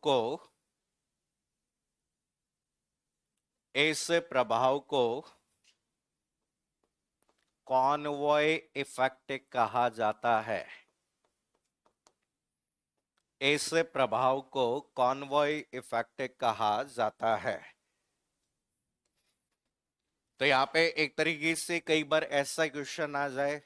को कॉनवॉय इफेक्ट कहा जाता है। इस प्रभाव को कॉनवॉय इफेक्ट कहा जाता है। तो यहाँ पे एक तरीके से कई बार ऐसा क्वेश्चन आ जाए,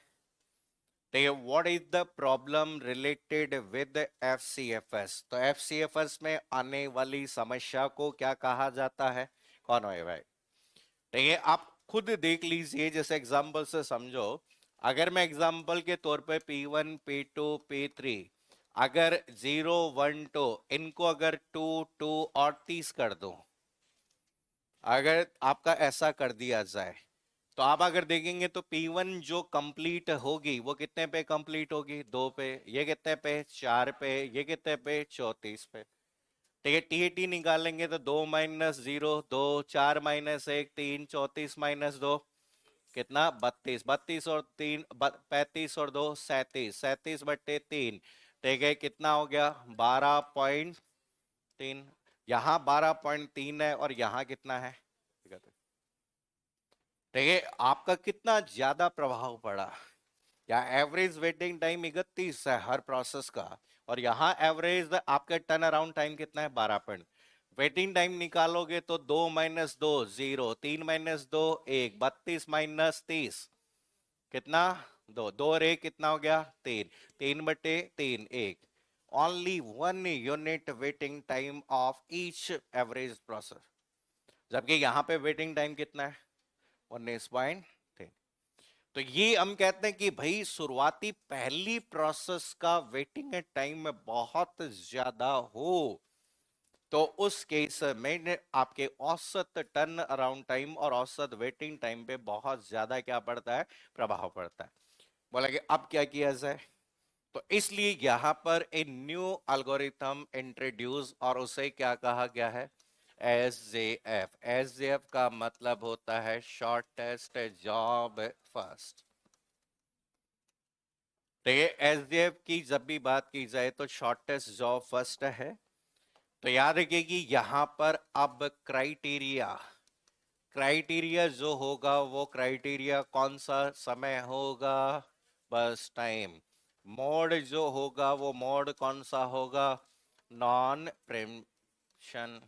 what is the problem related with FCFS, तो एफसीएफएस में आने वाली समस्या को क्या कहा जाता है, कॉनवॉय इफेक्ट। ठीक है, आप खुद देख लीजिए, जैसे एग्जांपल से समझो, अगर मैं एग्जांपल के तौर पे P1 P2 P3 अगर 0 1 2 इनको अगर 2 2 और 30 कर दूं, अगर आपका ऐसा कर दिया जाए, तो आप अगर देखेंगे तो P1 जो कंप्लीट होगी वो कितने पे कंप्लीट होगी, 2 पे, ये कितने पे 4 पे, ये कितने पे 34 पे। ठीक है, टीएटी निकालेंगे तो 2 माइनस 0 2, 4 माइनस 1 3, 34 माइनस 2 कितना 32, 32 और 3 35 और 2 37, 37/3। ठीक है, कितना हो गया 12.3, यहाँ 12.3 है और यहाँ कितना है, ठीक है, आपका कितना ज्यादा प्रभाव पड़ा। या एवरेज वेटिंग टाइम 31 है हर प्रोसेस का, और यहाँ एवरेज आपका टर्न अराउंड टाइम कितना है 12 वेटिंग टाइम निकालोगे तो 2 माइनस 2 0, 3 माइनस 2 1, 32 माइनस 30 कितना 2, 2 और 1 कितना हो गया 3, 3/3 1, only 1 unit waiting time of each average process, जबकि यहाँ पे वेटिंग टाइम कितना है 19.3। तो ये हम कहते हैं कि भाई शुरुआती पहली प्रोसेस का वेटिंग टाइम में बहुत ज्यादा हो, तो उस केस में आपके औसत टर्न अराउंड टाइम और औसत वेटिंग टाइम पे बहुत ज्यादा क्या पड़ता है, प्रभाव पड़ता है। बोला कि अब क्या किया जाए, तो इसलिए यहां पर ए न्यू एल्गोरिथम इंट्रोड्यूस, और उसे क्या कहा गया है, एसजेएफ। एसजेएफ का मतलब होता है शॉर्टेस्ट जॉब फर्स्ट। तो ये एसजेएफ की जब भी बात की जाए तो शॉर्टेस्ट जॉब फर्स्ट है। तो याद रखिए कि यहां पर अब क्राइटेरिया, क्राइटेरिया जो होगा वो क्राइटेरिया कौन सा समय होगा, बस टाइम। मोड जो होगा वो मोड कौन सा होगा, नॉन प्रेम्पशन।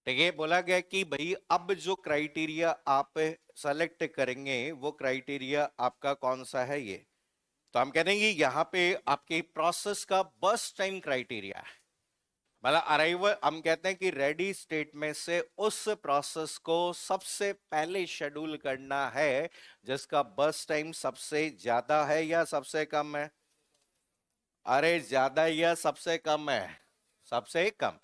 ठीक है, बोला गया कि भाई अब जो क्राइटेरिया आप सेलेक्ट करेंगे वो क्राइटेरिया आपका कौन सा है, ये तो हम कह देंगे यहाँ पे आपके प्रोसेस का बस टाइम क्राइटेरिया है। मतलब अराइवल, हम कहते हैं कि रेडी स्टेट में से उस प्रोसेस को सबसे पहले शेड्यूल करना है जिसका बस टाइम सबसे ज्यादा है या सबसे कम है, अरे ज्यादा या सबसे कम है, सबसे कम।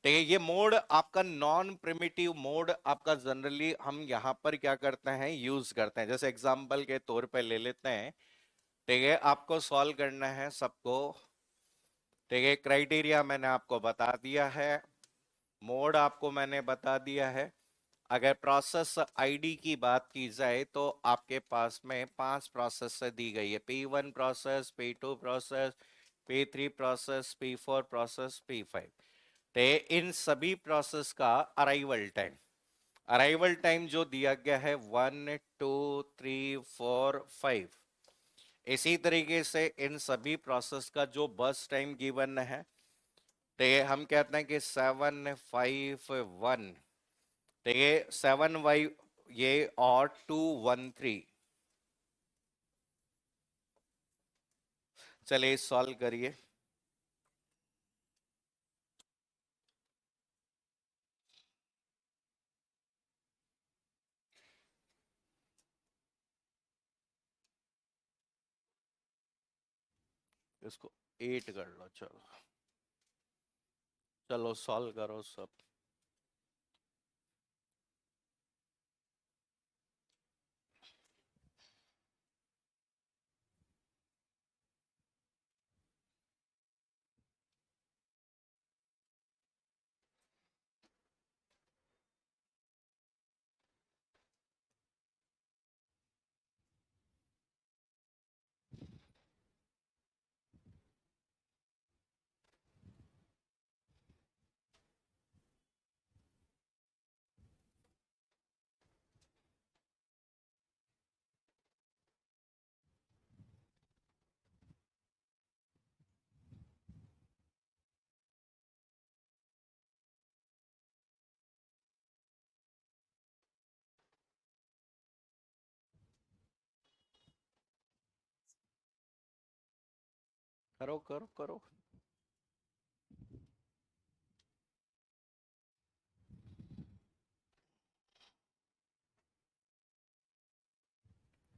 ठीक है, ये मोड आपका नॉन प्रिमिटिव मोड आपका जनरली हम यहां पर क्या करते हैं, यूज करते हैं। जैसे एग्जांपल के तौर पे ले लेते हैं, ठीक है, आपको सॉल्व करना है सबको ठीक है, क्राइटेरिया मैंने आपको बता दिया है, मोड आपको मैंने बता दिया है। अगर प्रोसेस आईडी की बात की जाए तो आपके पास में 5 प्रोसेस दी गई है, P1 process, P2 process, P3 process, P4 process, P5। तो इन सभी प्रोसेस का अराइवल टाइम जो दिया गया है 1 2 3 4 5। इसी तरीके से इन सभी प्रोसेस का जो बस टाइम गिवन है, तो ये हम कहते हैं कि 751। तो ये 7 ये और 213। चलिए सॉल्व करिए। इसको 8 कर लो, चलो चलो सॉल्व करो सब। करो करो करो।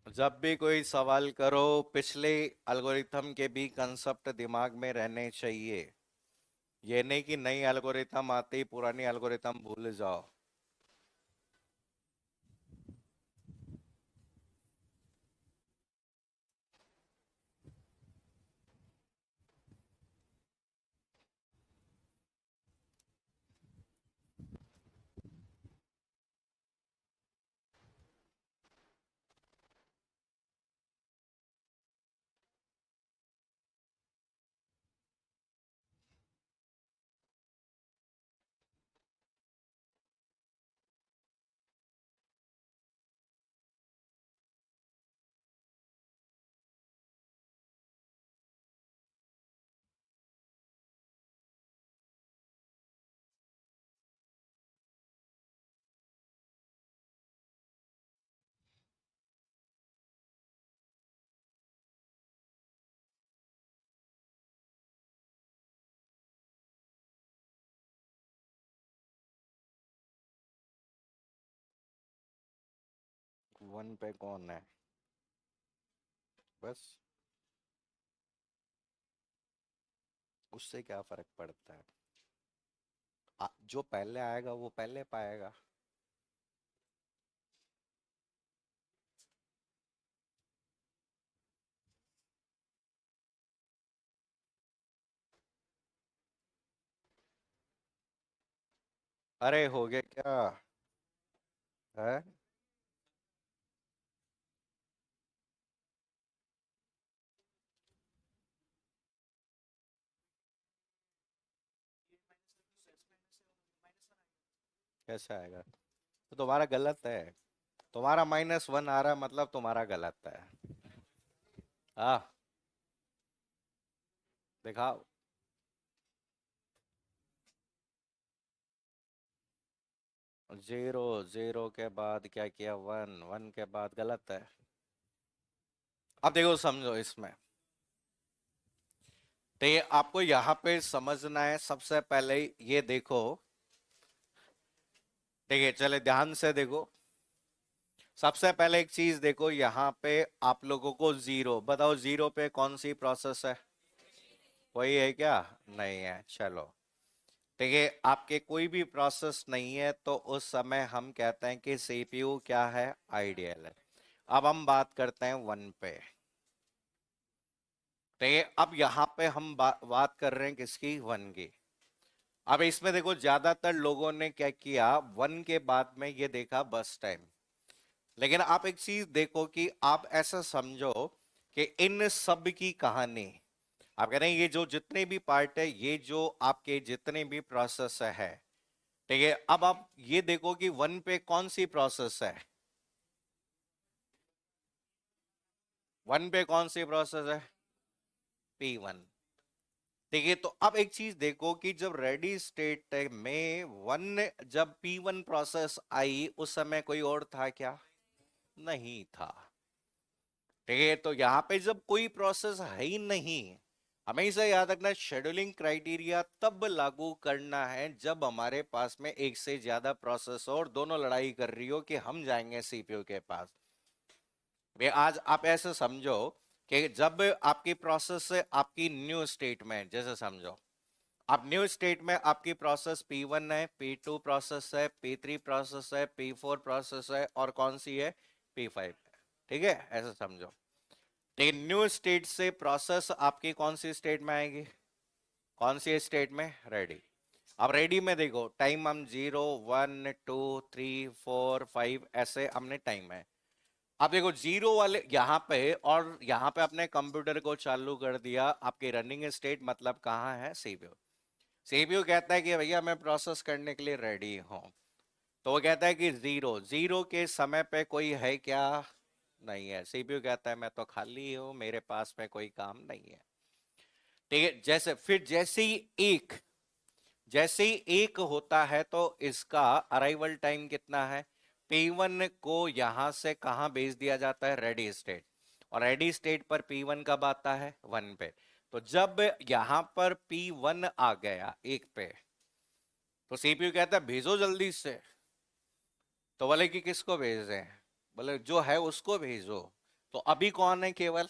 जब भी कोई सवाल करो, पिछले एल्गोरिथम के भी कंसेप्ट दिमाग में रहने चाहिए। ये नहीं कि नई एल्गोरिथम आते ही पुरानी एल्गोरिथम भूल जाओ। वन पे कौन है? बस उससे क्या फर्क पड़ता है? जो पहले आएगा वो पहले पाएगा। अरे हो गया क्या है? कैसे आएगा? तो तुम्हारा गलत है। तुम्हारा -1 आ रहा है मतलब तुम्हारा गलत है। हाँ, दिखाओ। 0 0 के बाद क्या किया? 1 1 के बाद गलत है। अब देखो समझो इसमें। तो ये आपको यहाँ पे समझना है, सबसे पहले ये देखो। देखिए चले ध्यान से देखो। सबसे पहले एक चीज देखो, यहाँ पे आप लोगों को 0 बताओ, 0 पे कौन सी प्रोसेस है? वही है क्या? नहीं है, चलो। देखिए आपके कोई भी प्रोसेस नहीं है तो उस समय हम कहते हैं कि सीपीयू क्या है? आइडियल है। अब हम बात करते हैं 1 पे। तो ये अब यहाँ पे हम बात कर रहे हैं किसकी, वन की। अब इसमें देखो ज्यादातर लोगों ने क्या किया, वन के बाद में ये देखा बस टाइम। लेकिन आप एक चीज देखो कि आप ऐसा समझो कि इन सब की कहानी, आप कह रहे हैं ये जो जितने भी पार्ट है, ये जो आपके जितने भी प्रोसेस है, ठीक है। अब आप ये देखो कि वन पे कौन सी प्रोसेस है, वन पे कौन सी प्रोसेस है, P1। ठीक है, तो अब एक चीज देखो कि जब रेडी स्टेट में वन, जब P1 प्रोसेस आई उस समय कोई और था क्या, नहीं था। ठीक है, तो यहां पे जब कोई प्रोसेस है ही नहीं, हमेशा याद रखना शेड्यूलिंग क्राइटेरिया तब लागू करना है जब हमारे पास में एक से ज्यादा प्रोसेस हो और दोनों लड़ाई कर रही हो कि हम जाएंगे सीपीयू के पास। वे आज आप ऐसे समझो कि जब आपकी प्रोसेस से आपकी न्यू स्टेट में, जैसे समझो आप न्यू स्टेट में आपकी प्रोसेस P1 है, P2 प्रोसेस है, P3 प्रोसेस है, P4 प्रोसेस है और कौन सी है, P5। ठीक है, ऐसा समझो। लेकिन न्यू स्टेट से प्रोसेस आपकी कौन सी स्टेट में आएगी, कौन सी स्टेट में, रेडी। अब रेडी में देखो टाइम हम 0 1 2 3 4 5 ऐसे हमने टाइम है। अब देखो जीरो वाले यहाँ पे और यहाँ पे अपने कंप्यूटर को चालू कर दिया, आपकी रनिंग स्टेट मतलब कहाँ है, सीपीयू। सीपीयू कहता है कि भैया मैं प्रोसेस करने के लिए रेडी हूँ। तो वो कहता है कि जीरो, जीरो के समय पे कोई है क्या, नहीं है। सीपीयू कहता है मैं तो खाली हूँ, मेरे पास में कोई काम नहीं है। ठीक है, जैसे फिर जैसे ही एक होता है तो इसका अराइवल टाइम कितना है, P1 को यहां से कहां भेज दिया जाता है, रेडी स्टेट। और रेडी स्टेट पर P1 कब आता है, वन पे। तो जब यहां पर P1 आ गया एक पे, तो सीपीयू कहता है भेजो जल्दी से। तो बोले कि किसको भेज रहे हैं, बोले जो है उसको भेजो। तो अभी कौन है, केवल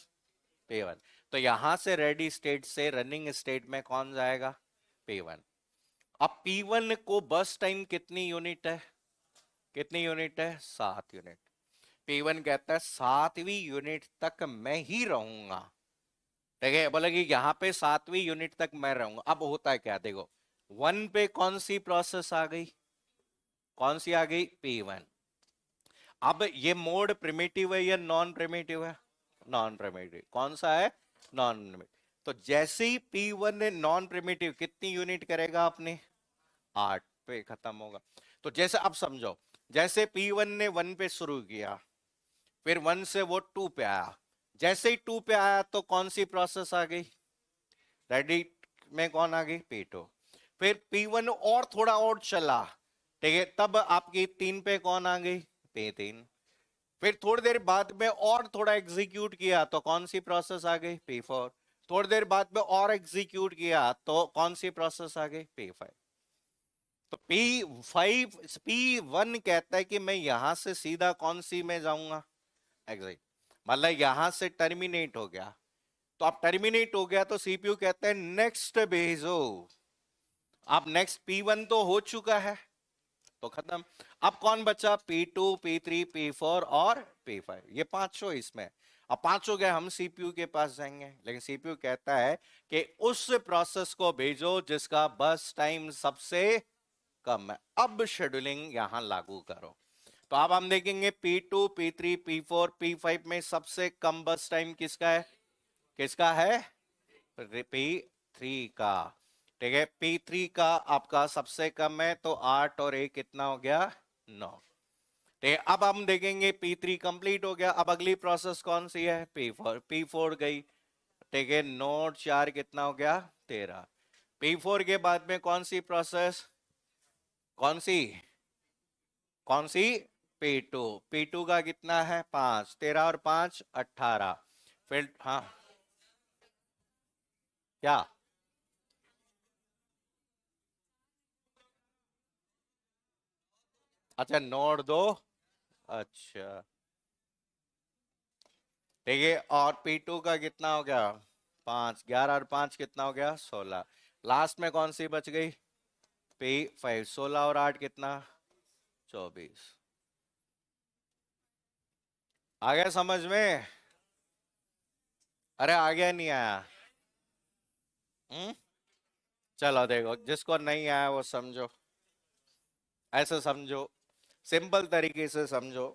P1। तो यहां से रेडी स्टेट से रनिंग स्टेट में कौन जाएगा, P1। अब P1 को बस टाइम कितनी यूनिट है, कितनी यूनिट है, 7 यूनिट। P1 कहता है 7वीं यूनिट तक मैं ही रहूंगा। ठीक है, बोले कि यहाँ पे 7वीं यूनिट तक मैं रहूंगा। अब होता है क्या, देखो वन पे कौन सी प्रोसेस आ गई, कौन सी आ गई, P1। अब ये मोड प्रिमिटिव है या नॉन प्रिमिटिव है, नॉन प्रिमिटिव। कौन सा है, नॉन प्रिमिटिव। तो जैसे ही P1 ने नॉन प्रिमिटिव कितनी यूनिट करेगा अपने, 8 पे खत्म होगा। तो जैसे अब समझो, जैसे P1 ने 1 पे शुरू किया, फिर 1 से वो 2 पे आया। जैसे ही 2 पे आया तो कौन सी प्रोसेस आ गई, रेडी में कौन आ गई, P2। फिर P1 और थोड़ा और चला, ठीक है, तब आपकी 3 पे कौन आ गई, P3। फिर थोड़ी देर बाद में और थोड़ा एग्जीक्यूट किया तो कौन सी प्रोसेस आ गई, P4। थोड़ी देर बाद में और एग्जीक्यूट किया तो कौन सी प्रोसेस आ गई, P5। तो P5, P1 कहता है कि मैं यहां से सीधा कौन सी में जाऊंगा, एग्जिट। मतलब यहां से टर्मिनेट हो गया। तो अब टर्मिनेट हो गया तो सीपीयू कहता है नेक्स्ट भेजो। अब नेक्स्ट P1 तो हो चुका है, तो खत्म। अब कौन बचा, P2, P3, P4 और P5, ये पांचों इसमें। अब पांचों गए, हम सीपीयू के पास जाएंगे, लेकिन सीपीयू कहता है कि उस प्रोसेस को भेजो जिसका बस टाइम सबसे कम है। अब शेड्यूलिंग यहां लागू करो। तो अब हम देखेंगे P2, P3, P4, P5 में सबसे कम बस टाइम किसका है, किसका है, P3 का। ठीक है, P3 का आपका सबसे कम है, तो 8 और 1 कितना हो गया, 9। ठीक है, अब हम देखेंगे P3 कंप्लीट हो गया। अब अगली प्रोसेस कौन सी है, P4। P4 गई, ठीक है, 9 और 4 कितना हो गया, 13। P4 के बाद में कौन सी प्रोसेस, कौन सी, कौन सी, P2। P2 का कितना है, 5, 13 और 5 18। फिर हाँ, क्या, अच्छा नोड दो, अच्छा ठीक है। और P2 का कितना हो गया, 5, 11 और 5 कितना हो गया, 16। लास्ट में कौन सी बच गई, P5। 16 और 8 कितना, 24। आ गया समझ में, अरे आ गया नहीं आया, हम्म? चलो देखो, जिसको नहीं आया वो समझो, ऐसे समझो, सिंपल तरीके से समझो,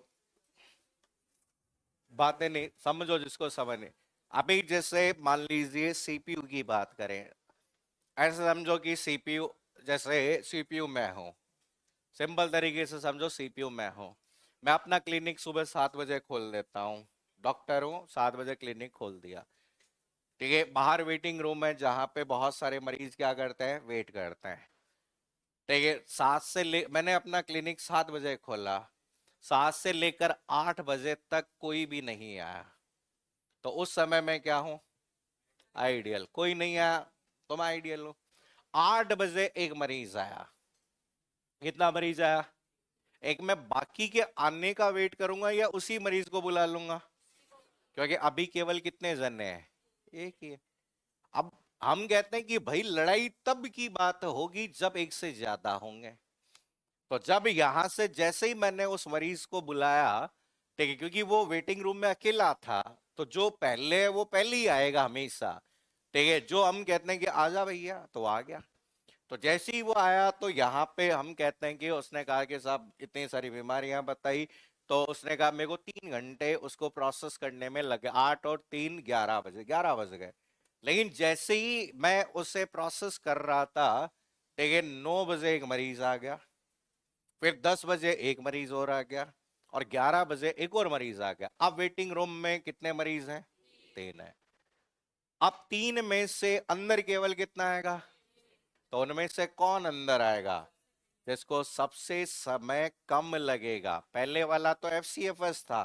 बातें नहीं समझो जिसको समझने। अभी जैसे मान लीजिए सीपीयू की बात करें, ऐसे समझो कि सीपीयू, जैसे सीपीयू मैं हूं, सिंपल तरीके से समझो सीपीयू मैं हूं। मैं अपना क्लिनिक सुबह 7 बजे खोल देता हूँ, डॉक्टर हूँ, 7 बजे क्लिनिक खोल दिया। ठीक है, बाहर वेटिंग रूम है जहां पे बहुत सारे मरीज क्या करते हैं, वेट करते हैं। ठीक है, मैंने अपना क्लिनिक 7 बजे खोला, 7 से लेकर 8 बजे तक कोई भी नहीं आया, तो उस समय मैं क्या हूं, आइडियल। कोई नहीं आया तो मैं आइडियल हूं। 8 बजे एक मरीज आया, कितना मरीज आया, एक, मैं बाकी के आने का वेट करूंगा या उसी मरीज को बुला लूंगा, क्योंकि अभी केवल कितने जने हैं, एक ही है। अब हम कहते हैं कि भाई लड़ाई तब की बात होगी जब एक से ज्यादा होंगे। तो जब यहां से जैसे ही मैंने उस मरीज को बुलाया, ठीक है, क्योंकि वो वेटिंग रूम में अकेला था, तो जो पहले है वो पहले ही आएगा हमेशा। ठीक है, जो हम कहते हैं कि आजा भैया, तो आ गया। तो जैसे ही वो आया तो यहाँ पे हम कहते हैं कि उसने कहा कि साहब इतनी सारी बीमारियां बताई, तो उसने कहा मेरे को 3 घंटे उसको प्रोसेस करने में लगे, 8 और 3 11 बजे, 11 बज गए। लेकिन जैसे ही मैं उसे प्रोसेस कर रहा था, ठीक है, 9 बजे एक मरीज आ गया, फिर 10 बजे एक मरीज और आ गया, और 11 बजे एक और मरीज आ गया। अब वेटिंग रूम में कितने मरीज हैं, 3 है। अब 3 में से अंदर केवल कितना आएगा, तो उनमें से कौन अंदर आएगा, जिसको सबसे समय कम लगेगा। पहले वाला तो एफसीएफएस था,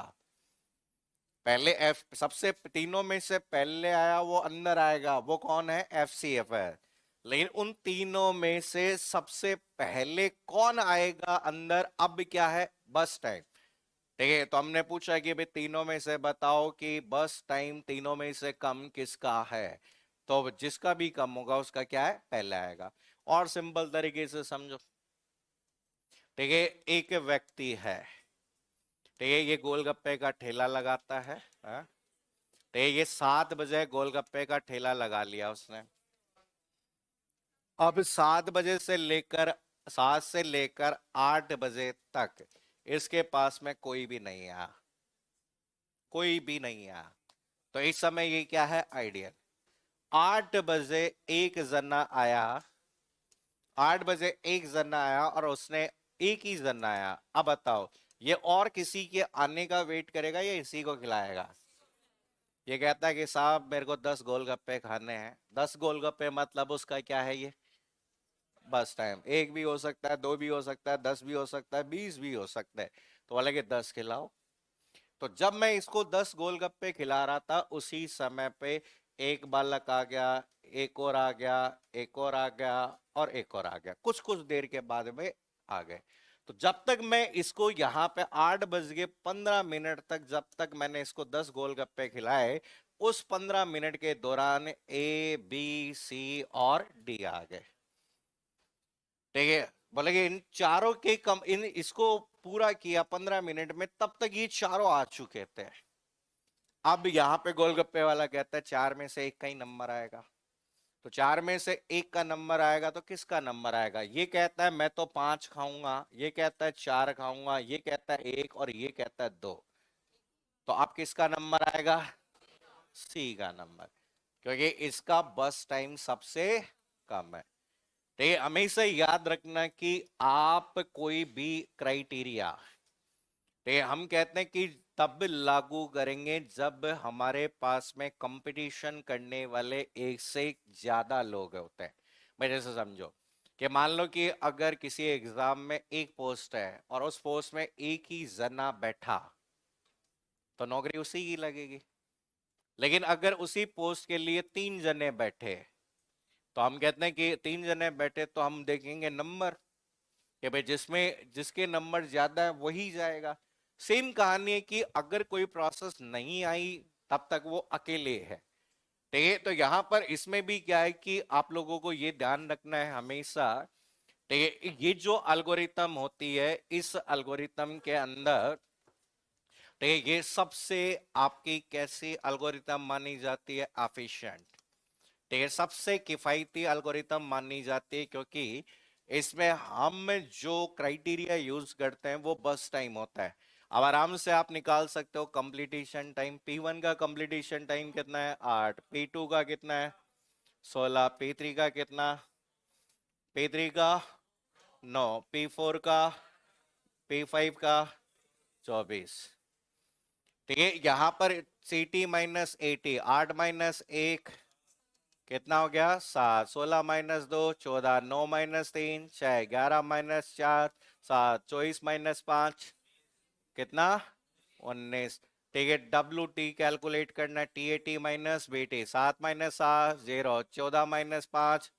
पहले एफ सबसे तीनों में से पहले आया वो अंदर आएगा, वो कौन है, एफसीएफएस। लेकिन उन तीनों में से सबसे पहले कौन आएगा अंदर, अब क्या है, बस टाइम। ठीक है, तो हमने पूछा कि भाई तीनों में से बताओ कि बस टाइम तीनों में से कम किसका है, तो जिसका भी कम होगा उसका क्या है, पहले आएगा। और सिंपल तरीके से समझो, ठीक है, एक व्यक्ति है, ठीक है, ये गोलगप्पे का ठेला लगाता है, हाँ? ठीक है, ये 7 बजे गोलगप्पे का ठेला लगा लिया उसने। अब 7 से लेकर 8 बजे तक इसके पास में कोई भी नहीं आया, कोई भी नहीं आया। तो इस समय ये क्या है, आइडियल। 8 बजे एक जना आया, 8 बजे एक जना आया और उसने, एक ही जना आया। अब बताओ, ये और किसी के आने का वेट करेगा या इसी को खिलाएगा। ये कहता है कि साहब मेरे को 10 गोलगप्पे खाने हैं, 10 गोलगप्पे मतलब उसका क्या है ये, बस टाइम। एक भी हो सकता है, दो भी हो सकता है, 10 भी हो सकता है, 20 भी हो सकता है। तो बोले कि 10 खिलाओ। तो जब मैं इसको 10 गोलगप्पे खिला रहा था, उसी समय पे एक बालक आ गया, एक और आ गया, एक और आ गया, और एक और आ गया, कुछ कुछ देर के बाद में आ गए। तो जब तक मैं इसको यहाँ पे 8 बज के 15 मिनट तक, जब तक मैंने इसको 10 गोलगप्पे खिलाए, उस 15 मिनट के दौरान ए बी सी और डी आ गए। ठीक है, बोले कि इन चारों के कम, इन इसको पूरा किया 15 मिनट में, तब तक ये चारों आ चुके थे। अब यहाँ पे गोलगप्पे वाला कहता है 4 में से 1 का ही नंबर आएगा। तो 4 में से 1 का नंबर आएगा तो किसका नंबर आएगा, ये कहता है मैं तो 5 खाऊंगा, ये कहता है 4 खाऊंगा, ये कहता है 1, और ये कहता है 2। तो अब किसका नंबर आएगा, सी का नंबर, क्योंकि इसका बस टाइम सबसे कम है। तो ये हमेशा याद रखना कि आप कोई भी क्राइटेरिया, तो हम कहते हैं कि तब लागू करेंगे जब हमारे पास में कंपटीशन करने वाले एक से ज्यादा लोग होते हैं। मैं जैसे समझो कि मान लो कि अगर किसी एग्जाम में एक पोस्ट है और उस पोस्ट में एक ही जना बैठा, तो नौकरी उसी की लगेगी। लेकिन अगर उसी पोस्ट के लिए 3 जने बैठे, तो हम कहते हैं कि 3 जने बैठे तो हम देखेंगे नंबर, कि भाई जिसमें जिसके नंबर ज्यादा है वही जाएगा। सेम कहानी है कि अगर कोई प्रोसेस नहीं आई, तब तक वो अकेले है। ठीक है, तो यहां पर इसमें भी क्या है कि आप लोगों को ये ध्यान रखना है हमेशा। ठीक है, ये जो एल्गोरिथम होती है, इस एल्गोरिथम के अंदर, ठीक है, ये सबसे आपकी कैसी एल्गोरिथम मानी जाती है, एफिशिएंट। ठीक है, सबसे किफायती एल्गोरिथम मानी जाती है, क्योंकि इसमें हम जो क्राइटेरिया यूज करते हैं वो बस टाइम होता है। अब आराम से आप निकाल सकते हो कंप्लीटेशन टाइम। P1 का कंप्लीटेशन टाइम कितना है? 8। P2 का कितना है? 16। P3 का कितना? P3 का 9। P4 का? P5 का 24। ठीक है, यहां पर CT माइनस 80, 8 माइनस 1 कितना हो गया? 7। 16 माइनस 2 14। 9 माइनस 3 6। 11 माइनस 4 7। 24 माइनस 5 कितना? 19। ठीक है, WT कैलकुलेट करना। TAT minus BT। 7 minus 7 0। 14 minus 5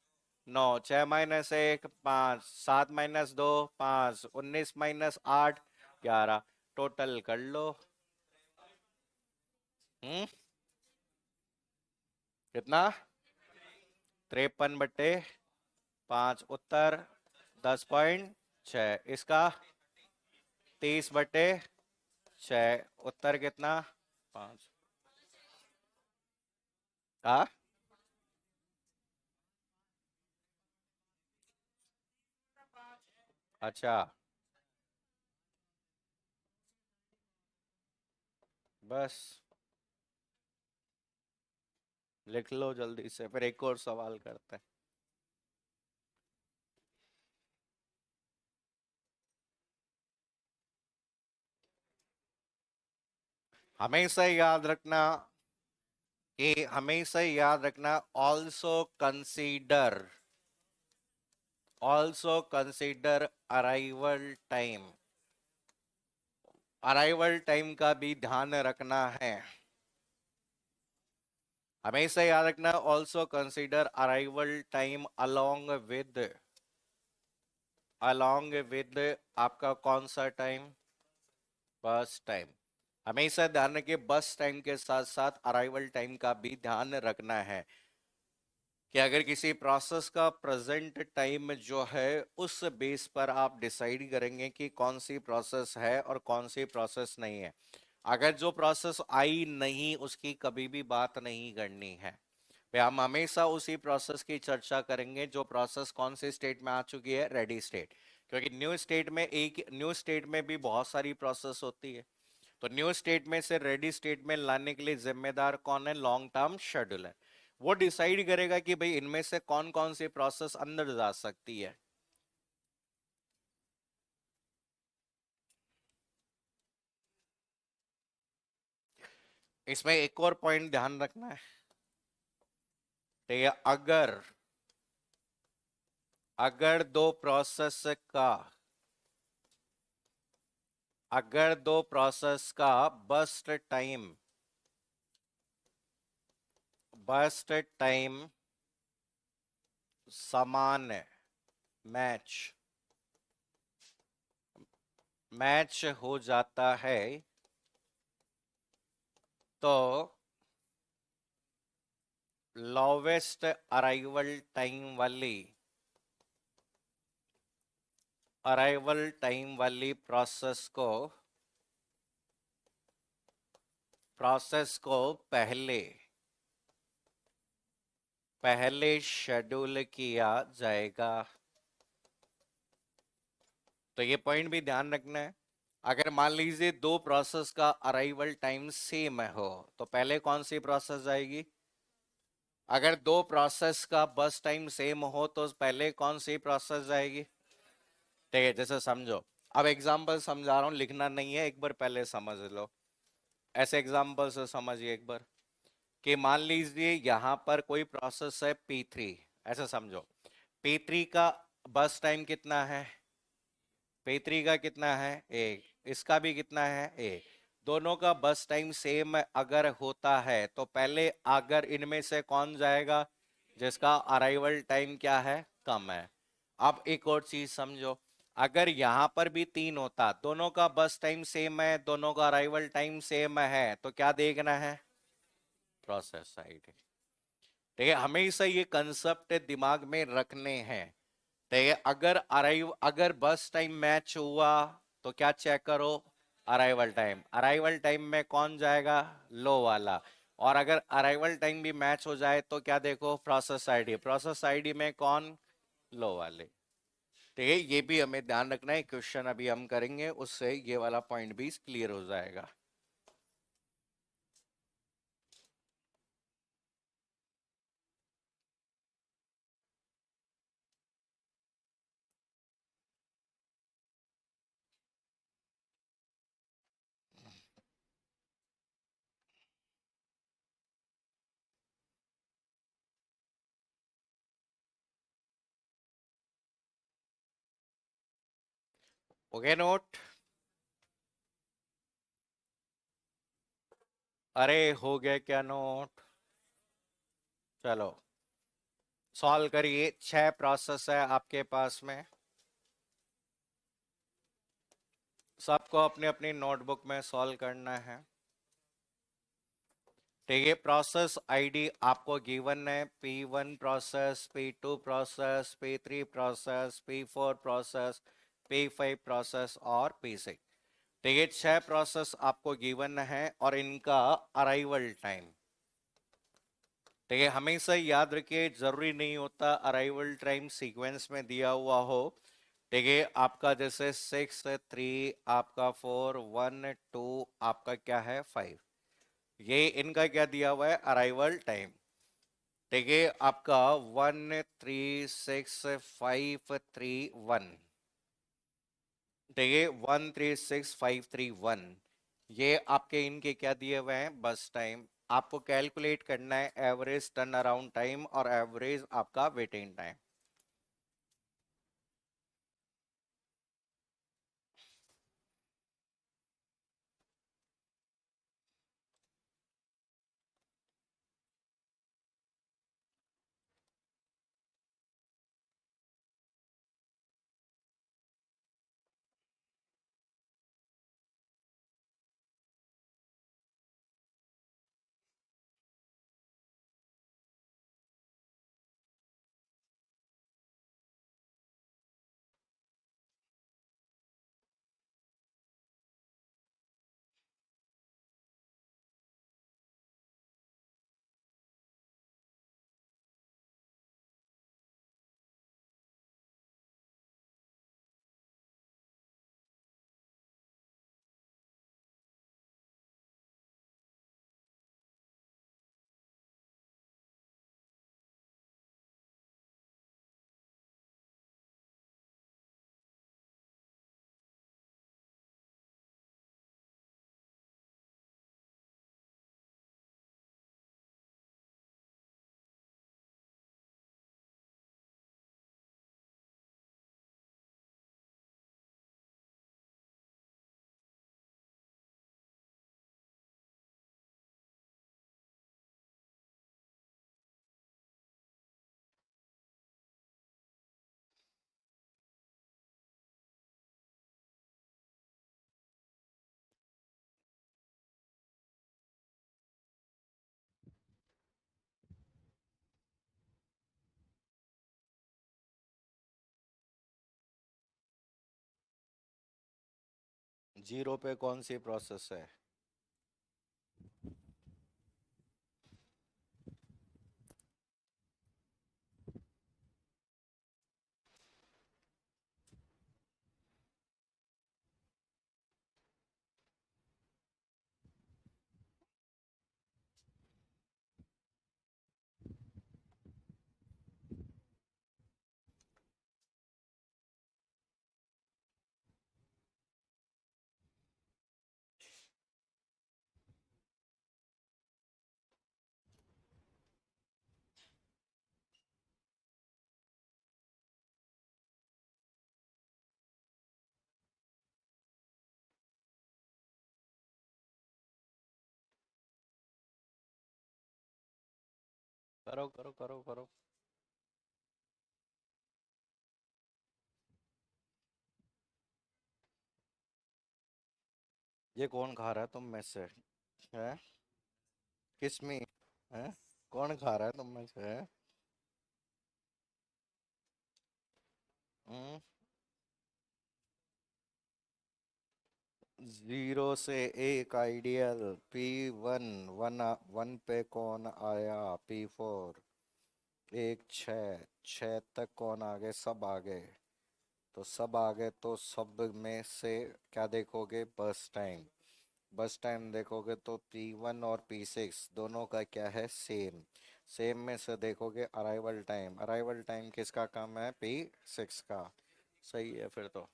9। 6 minus 1 5। 7 minus 2 5। 19 minus 8 11। Total कर लो। कितना? 53/5। उत्तर 10.6। इसका 30/6। उत्तर कितना? 5। हाँ, अच्छा, बस लिख लो जल्दी से, फिर एक और सवाल करते हैं। हमेशा याद रखना कि हमेशा याद रखना, also consider arrival time. Arrival time का भी ध्यान रखना है। हमेशा याद रखना, also consider arrival time along with आपका कौन सा टाइम? बस टाइम। हमेशा ध्यान रखिए, बस टाइम के साथ साथ अराइवल टाइम का भी ध्यान रखना है, कि अगर किसी प्रोसेस का प्रेजेंट टाइम जो है उस बेस पर आप डिसाइड करेंगे कि कौन सी प्रोसेस है और कौन सी प्रोसेस नहीं है। अगर जो प्रोसेस आई नहीं उसकी कभी भी बात नहीं करनी है। पे हम हमेशा उसी प्रोसेस की चर्चा करेंगे जो प्रोसेस कौन सी स्टेट में आ चुकी है, रेडी स्टेट। क्योंकि न्यू स्टेट में भी बहुत सारी प्रोसेस होती है। तो न्यू स्टेट में से रेडी स्टेट में लाने के लिए जिम्मेदार कौन है? Long term scheduler. वो डिसाइड करेगा कि भाई इनमें से कौन कौन सी प्रोसेस अंदर जा सकती है। इसमें एक और पॉइंट ध्यान रखना है। ठीक है, अगर अगर दो प्रोसेस का अगर दो प्रोसेस का बस्ट टाइम समान है, मैच मैच हो जाता है, तो लोवेस्ट अराइवल टाइम वाली प्रोसेस को पहले पहले शेड्यूल किया जाएगा। तो ये पॉइंट भी ध्यान रखना है। अगर मान लीजिए दो प्रोसेस का अराइवल टाइम सेम हो, तो पहले कौन सी प्रोसेस जाएगी? अगर दो प्रोसेस का बस टाइम सेम हो तो पहले कौन सी प्रोसेस जाएगी? ठीक है, जैसे समझो, अब एग्जांपल समझा रहा हूं, लिखना नहीं है, एक बार पहले समझ लो। ऐसे एग्जांपल से समझिए एक बार, कि मान लीजिए यहां पर कोई प्रोसेस है P3। ऐसा समझो, P3 का बस टाइम कितना है? P3 का कितना है? 1। इसका भी कितना है? 1। दोनों का बस टाइम सेम अगर होता है तो पहले अगर इनमें से कौन जाएगा? जिसका अराइवल टाइम क्या है? कम है। अब एक और चीज समझो, अगर यहां पर भी 3 होता, दोनों का बस टाइम सेम है, दोनों का अराइवल टाइम सेम है, तो क्या देखना है? Process side. ठीक है, हमेशा ये कंसेप्ट दिमाग में रखने हैं। ठीक है, अगर बस टाइम मैच हुआ तो क्या चेक करो? अराइवल टाइम में कौन जाएगा? लो वाला। और अगर अराइवल टाइम भी मैच हो जाए तो क्या देखो, प्रोसेस आईडी में कौन, लो वाले। ठीक है, ये भी हमें ध्यान रखना है, क्वेश्चन अभी हम करेंगे उससे ये वाला पॉइंट भी क्लियर हो जाएगा। ओके नोट, अरे हो गया क्या नोट? चलो सॉल्व करिए, 6 प्रोसेस है आपके पास में, सबको अपनी अपनी नोटबुक में सॉल्व करना है। ठीक है, प्रोसेस आईडी आपको गिवन है, P1 process, P2 process, P3 process, P4 process, P5 process और P6। ठीक है, 6 प्रोसेस आपको गिवन है और इनका अराइवल टाइम। ठीक है, हमेशा याद रखिए, जरूरी नहीं होता अराइवल टाइम सीक्वेंस में दिया हुआ हो। ठीक है, आपका जैसे 6 3, आपका 4 1 2, आपका क्या है 5, ये इनका क्या दिया हुआ है अराइवल टाइम। ठीक है, आपका 1 3 6 5 3 1, ठीक है 1 3 6 5 3 1, ये आपके इनके क्या दिए हुए हैं बस टाइम। आपको कैलकुलेट करना है एवरेज टर्न अराउंड टाइम और एवरेज आपका वेटिंग टाइम। जीरो पे कौन सी प्रोसेस है? करो करो करो करो। ये कौन खा रहा है तुम में से? है किसमें है? कौन खा रहा है तुम में से है? जीरो से एक आइडियल P1 वन पे कौन आया P4 एक छः तक कौन आ गए सब आ गए तो सब आ गए तो सब में से क्या देखोगे बस टाइम देखोगे तो P1 और P6 दोनों का क्या है सेम सेम में से देखोगे अराइवल टाइम किसका कम है P6 का सही है फिर तो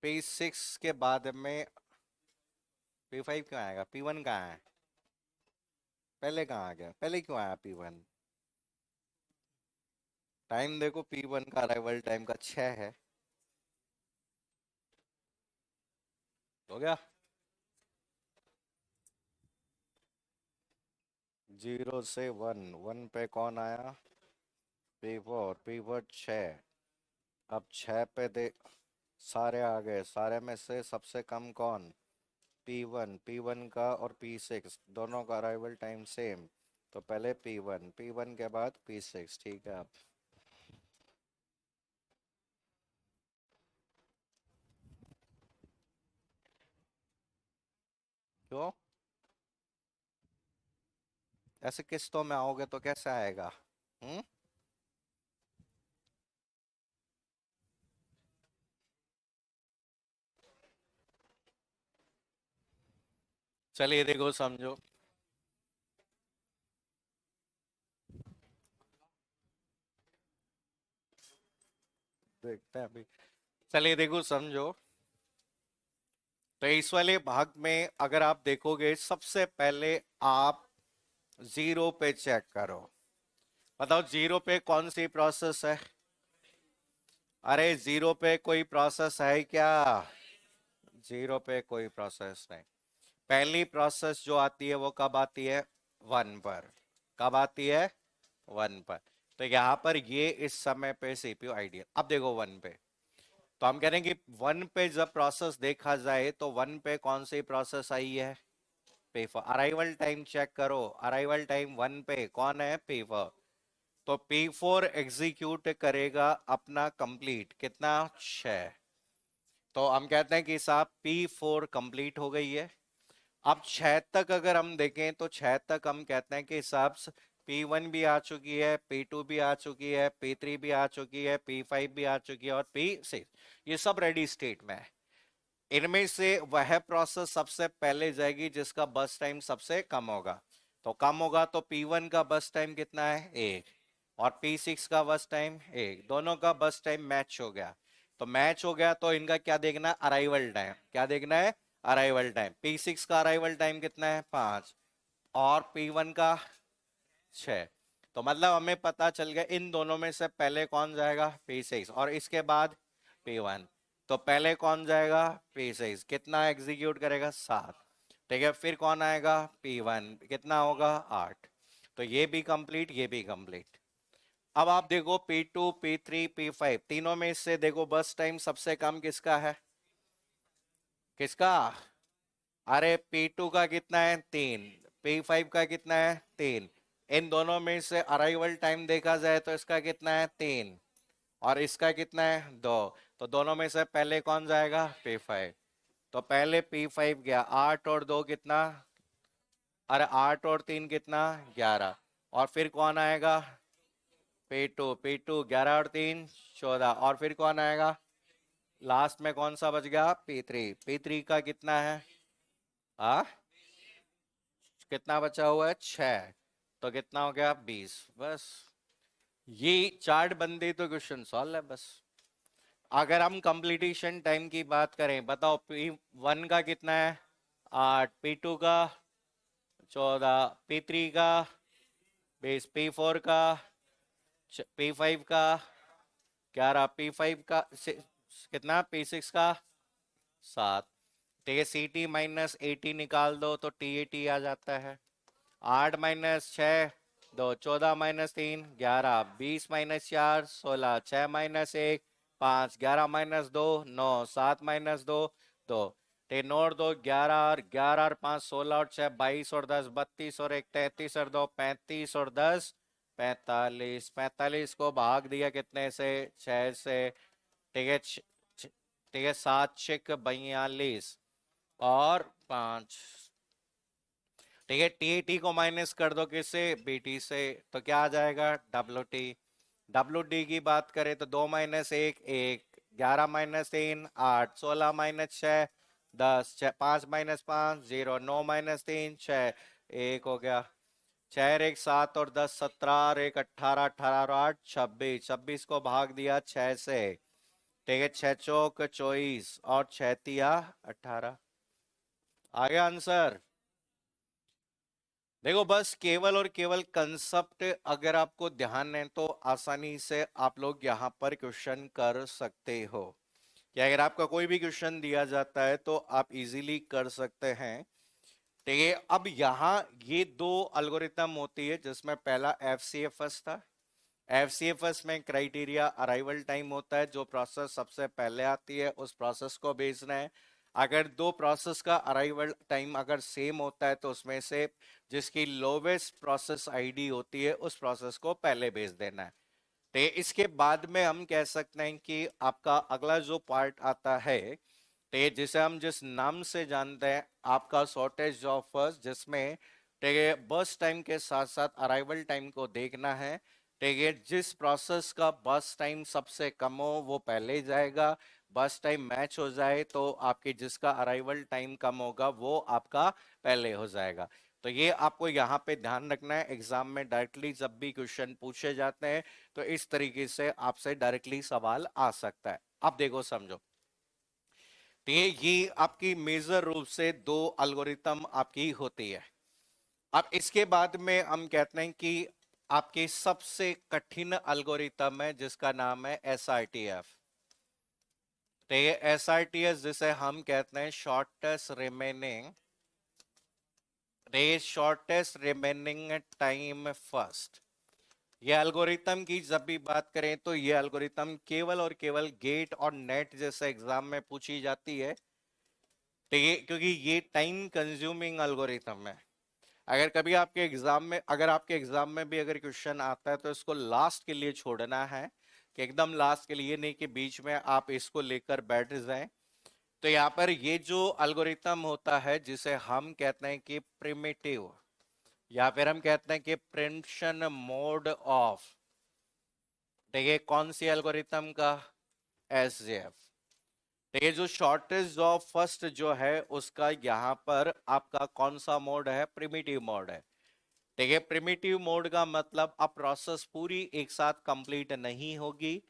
P6 के बाद में P5 क्यों आएगा P1 कहाँ है पहले कहाँ आ गया पहले क्यों आया P1 टाइम देखो P1 का अराइवल टाइम का 6 है हो गया जीरो से वन पे कौन आया P4 अब 6 पे दे सारे आ गए सारे में से सबसे कम कौन P1 का और P6 दोनों का अराइवल टाइम सेम तो पहले P1 के बाद P6 ठीक है अब क्यों ऐसे किस्तों में आओगे तो कैसे आएगा हम्म चलिए देखो समझो देखते हैं अभी चलिए देखो समझो तो इस वाले भाग में अगर आप देखोगे सबसे पहले आप जीरो पे चेक करो बताओ जीरो पे कौन सी प्रोसेस है अरे जीरो पे कोई प्रोसेस है क्या जीरो पे कोई प्रोसेस नहीं पहली प्रोसेस जो आती है वो कब आती है वन पर कब आती है वन पर तो यहाँ पर ये इस समय पे सीपीयू आइडियल अब देखो वन पे तो हम कह रहे हैं कि वन पे जब प्रोसेस देखा जाए तो वन पे कौन सी प्रोसेस आई है पेफर अराइवल टाइम चेक करो अराइवल टाइम वन पे कौन है पेफर तो P4 एग्जीक्यूट करेगा अपना कंप्लीट कितना 6 तो हम कहते हैं कि साहब P4 कंप्लीट हो गई है अब 6 तक अगर हम देखें तो 6 तक हम कहते हैं कि साहब P1 भी आ चुकी है P2 भी आ चुकी है P3 भी आ चुकी है P5 भी आ चुकी है और P6 ये सब रेडी स्टेट में है इनमें से वह प्रोसेस सबसे पहले जाएगी जिसका बस टाइम सबसे कम होगा तो कम होगा तो P1 का बस टाइम कितना है एक और P6 का बस टाइम एक दोनों का बस टाइम मैच हो गया तो मैच हो गया तो इनका क्या देखना है अराइवल टाइम क्या देखना है अराइवल टाइम P6 का अराइवल टाइम कितना है 5 और P1 का 6 तो मतलब हमें पता चल गया इन दोनों में से पहले कौन जाएगा P6 और इसके बाद P1 तो पहले कौन जाएगा P6 कितना एग्जीक्यूट करेगा 7 ठीक है फिर कौन आएगा P1 कितना होगा 8 तो ये भी कंप्लीट ये भी कंप्लीट अब आप देखो P2 P3 P5 तीनों में से देखो बस टाइम सबसे कम किसका है किसका अरे P2 का कितना है 3 P5 का कितना है 3 इन दोनों में से अराइवल टाइम देखा जाए तो इसका कितना है 3 और इसका कितना है 2 तो दोनों में से पहले कौन जाएगा P5 तो पहले P5 गया 8 और 2 कितना अरे 8 और 3 कितना 11 और फिर कौन आएगा P2 11 और 3 14 और फिर कौन आएगा लास्ट में कौन सा बच गया P3 का कितना है आ कितना बचा हुआ है 6 तो कितना हो गया 20 बस ये चार्ट बंदी तो क्वेश्चन सॉल्व है बस अगर हम कंप्लीटेशन टाइम की बात करें बताओ P1 का कितना है 8 P2 का 14 P3 का 20 P4 का P5 का 11 P5 का कितना P6 का 7 ठीक है CT माइनस 80 निकाल दो तो TAT आ जाता है 8 minus 6 2 14 minus 3 11 20 minus 4 16 6 minus 1 5 11 minus 2 9 7 minus 2 2 9 और 2 11 और 11 और 5 16 और 6 22 और 10 32 और 1 33 और 2 35 और 10 45, 45 को भाग दिया कितने से? 6 से। ठीक है, ठीक है, 7 छिक 42 और 5। ठीक है, टी टी को माइनस कर दो किससे? बीटी से। तो क्या आ जाएगा? W T. डब्ल्यू डी की बात करें तो 2 minus 1 1, 11 minus 3 8, 16 minus 6 10, 5 minus 5 0, 9 minus 3 6, 1 हो गया। 6 एक 7 और 10 17 और 1 18, 18 और 8 26, 26 को भाग दिया 6 से। ठीक है, 6 चौक 24 और 6 तिया 18। आ गया आंसर? देखो, बस केवल और केवल कंसेप्ट अगर आपको ध्यान है तो आसानी से आप लोग यहाँ पर क्वेश्चन कर सकते हो। कि अगर आपका कोई भी क्वेश्चन दिया जाता है तो आप इजीली कर सकते हैं। ठीक है, अब यहाँ ये दो एल्गोरिथम होती है जिसमें पहला एफसीएफएस था। एफसीएफएस में क्राइटेरिया अराइवल टाइम होता है, जो प्रोसेस सबसे पहले आती है उस प्रोसेस को भेजना है। अगर दो प्रोसेस का अराइवल टाइम अगर सेम होता है तो उसमें से जिसकी लोवेस्ट प्रोसेस आईडी होती है उस प्रोसेस को पहले भेज देना है। तो इसके बाद में हम कह सकते हैं कि आपका अगला जो पार्ट आता है, तो जिसे हम जिस नाम से जानते हैं आपका शॉर्टेज ऑफ फर्स्ट, जिसमें ठीक है बस टाइम के साथ साथ अराइवल टाइम को देखना है। ठीक है, जिस प्रोसेस का बस टाइम सबसे कम हो वो पहले जाएगा, बस टाइम मैच हो जाए तो आपके जिसका अराइवल टाइम कम होगा वो आपका पहले हो जाएगा। तो ये आपको यहाँ पे ध्यान रखना है, एग्जाम में डायरेक्टली जब भी क्वेश्चन पूछे जाते हैं तो इस तरीके से आपसे डायरेक्टली सवाल आ सकता है। अब देखो समझो, तो ये आपकी मेजर रूप से दो एल्गोरिथम आपकी होती है। अब इसके बाद में हम कहते हैं कि आपके सबसे कठिन एल्गोरिथम है जिसका नाम है एसआरटीएफ। तो ये एसआरटीएफ जिसे हम कहते हैं शॉर्टेस्ट रिमेनिंग टाइम फर्स्ट। ये एल्गोरिथम की जब भी बात करें तो ये एल्गोरिथम केवल और केवल गेट और नेट जैसे एग्जाम में पूछी जाती है। तो ये क्योंकि ये टाइम कंज्यूमिंग एल्गोरिथम है। अगर आपके एग्जाम में भी अगर क्वेश्चन आता है तो इसको लास्ट के लिए छोड़ना है, कि एकदम लास्ट के लिए नहीं कि बीच में आप इसको लेकर बैठ जाएं। तो यहाँ पर ये जो एल्गोरिथम होता है जिसे हम कहते हैं कि प्रिमिटिव, या फिर हम कहते हैं कि प्रिम्पशन मोड ऑफ, देखिए कौन सी एल्गोरिथम का? एसजेएफ। देखिए जो शॉर्टेज ऑफ फर्स्ट जो है उसका यहाँ पर आपका कौन सा मोड है? प्रिमिटिव मोड है। देखिए प्रिमिटिव मोड का मतलब अब प्रोसेस पूरी एक साथ कंप्लीट नहीं होगी।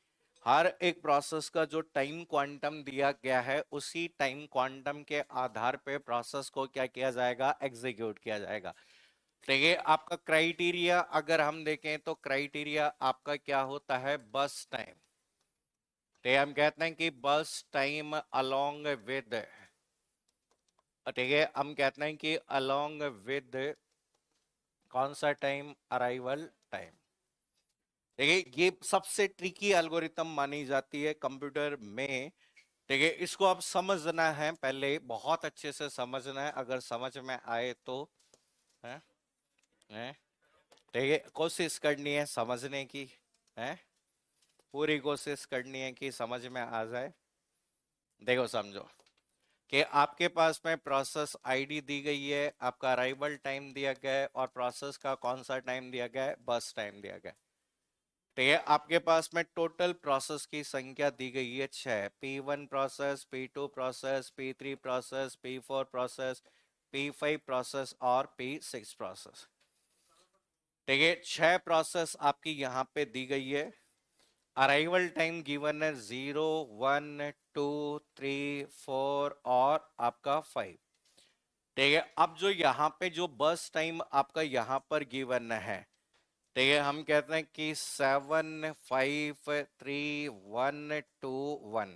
हर एक प्रोसेस का जो टाइम क्वांटम दिया गया है उसी टाइम क्वांटम के आधार पे प्रोसेस को क्या किया जाएगा? एग्जीक्यूट किया जाएगा। देखिए आपका क्राइटेरिया अगर हम देखें तो क्राइटेरिया आपका क्या होता है? बस टाइम। तो हम कहते हैं कि बस टाइम अलोंग विद, ठीक है, हम कहते हैं कि अलोंग विद कौन सा टाइम? Arrival time. देखिए ये सबसे ट्रिकी एल्गोरिथम मानी जाती है कंप्यूटर में। देखिए इसको आप समझना है, पहले बहुत अच्छे से समझना है, अगर समझ में आए तो है, है? देखिए कोशिश करनी है समझने की, है, पूरी कोशिश करनी है कि समझ में आ जाए। देखो समझो कि आपके पास में प्रोसेस आईडी दी गई है, आपका अराइवल टाइम दिया गया है और प्रोसेस का कौन सा टाइम दिया गया है? बस टाइम दिया गया है। तो ये आपके पास में टोटल प्रोसेस की संख्या दी गई है 6। P1 process, P2 process, P3 process, P4 process, P5 process और P6 प्रोसेस। ठीक है, 6 प्रोसेस आपकी यहाँ पे दी गई है। अराइवल टाइम गिवन है 0 1 2 3 4 और आपका 5। ठीक है, अब जो यहाँ पे जो बस टाइम आपका यहाँ पर गिवन है, ठीक है, हम कहते हैं कि 7 5 3 1 2 1,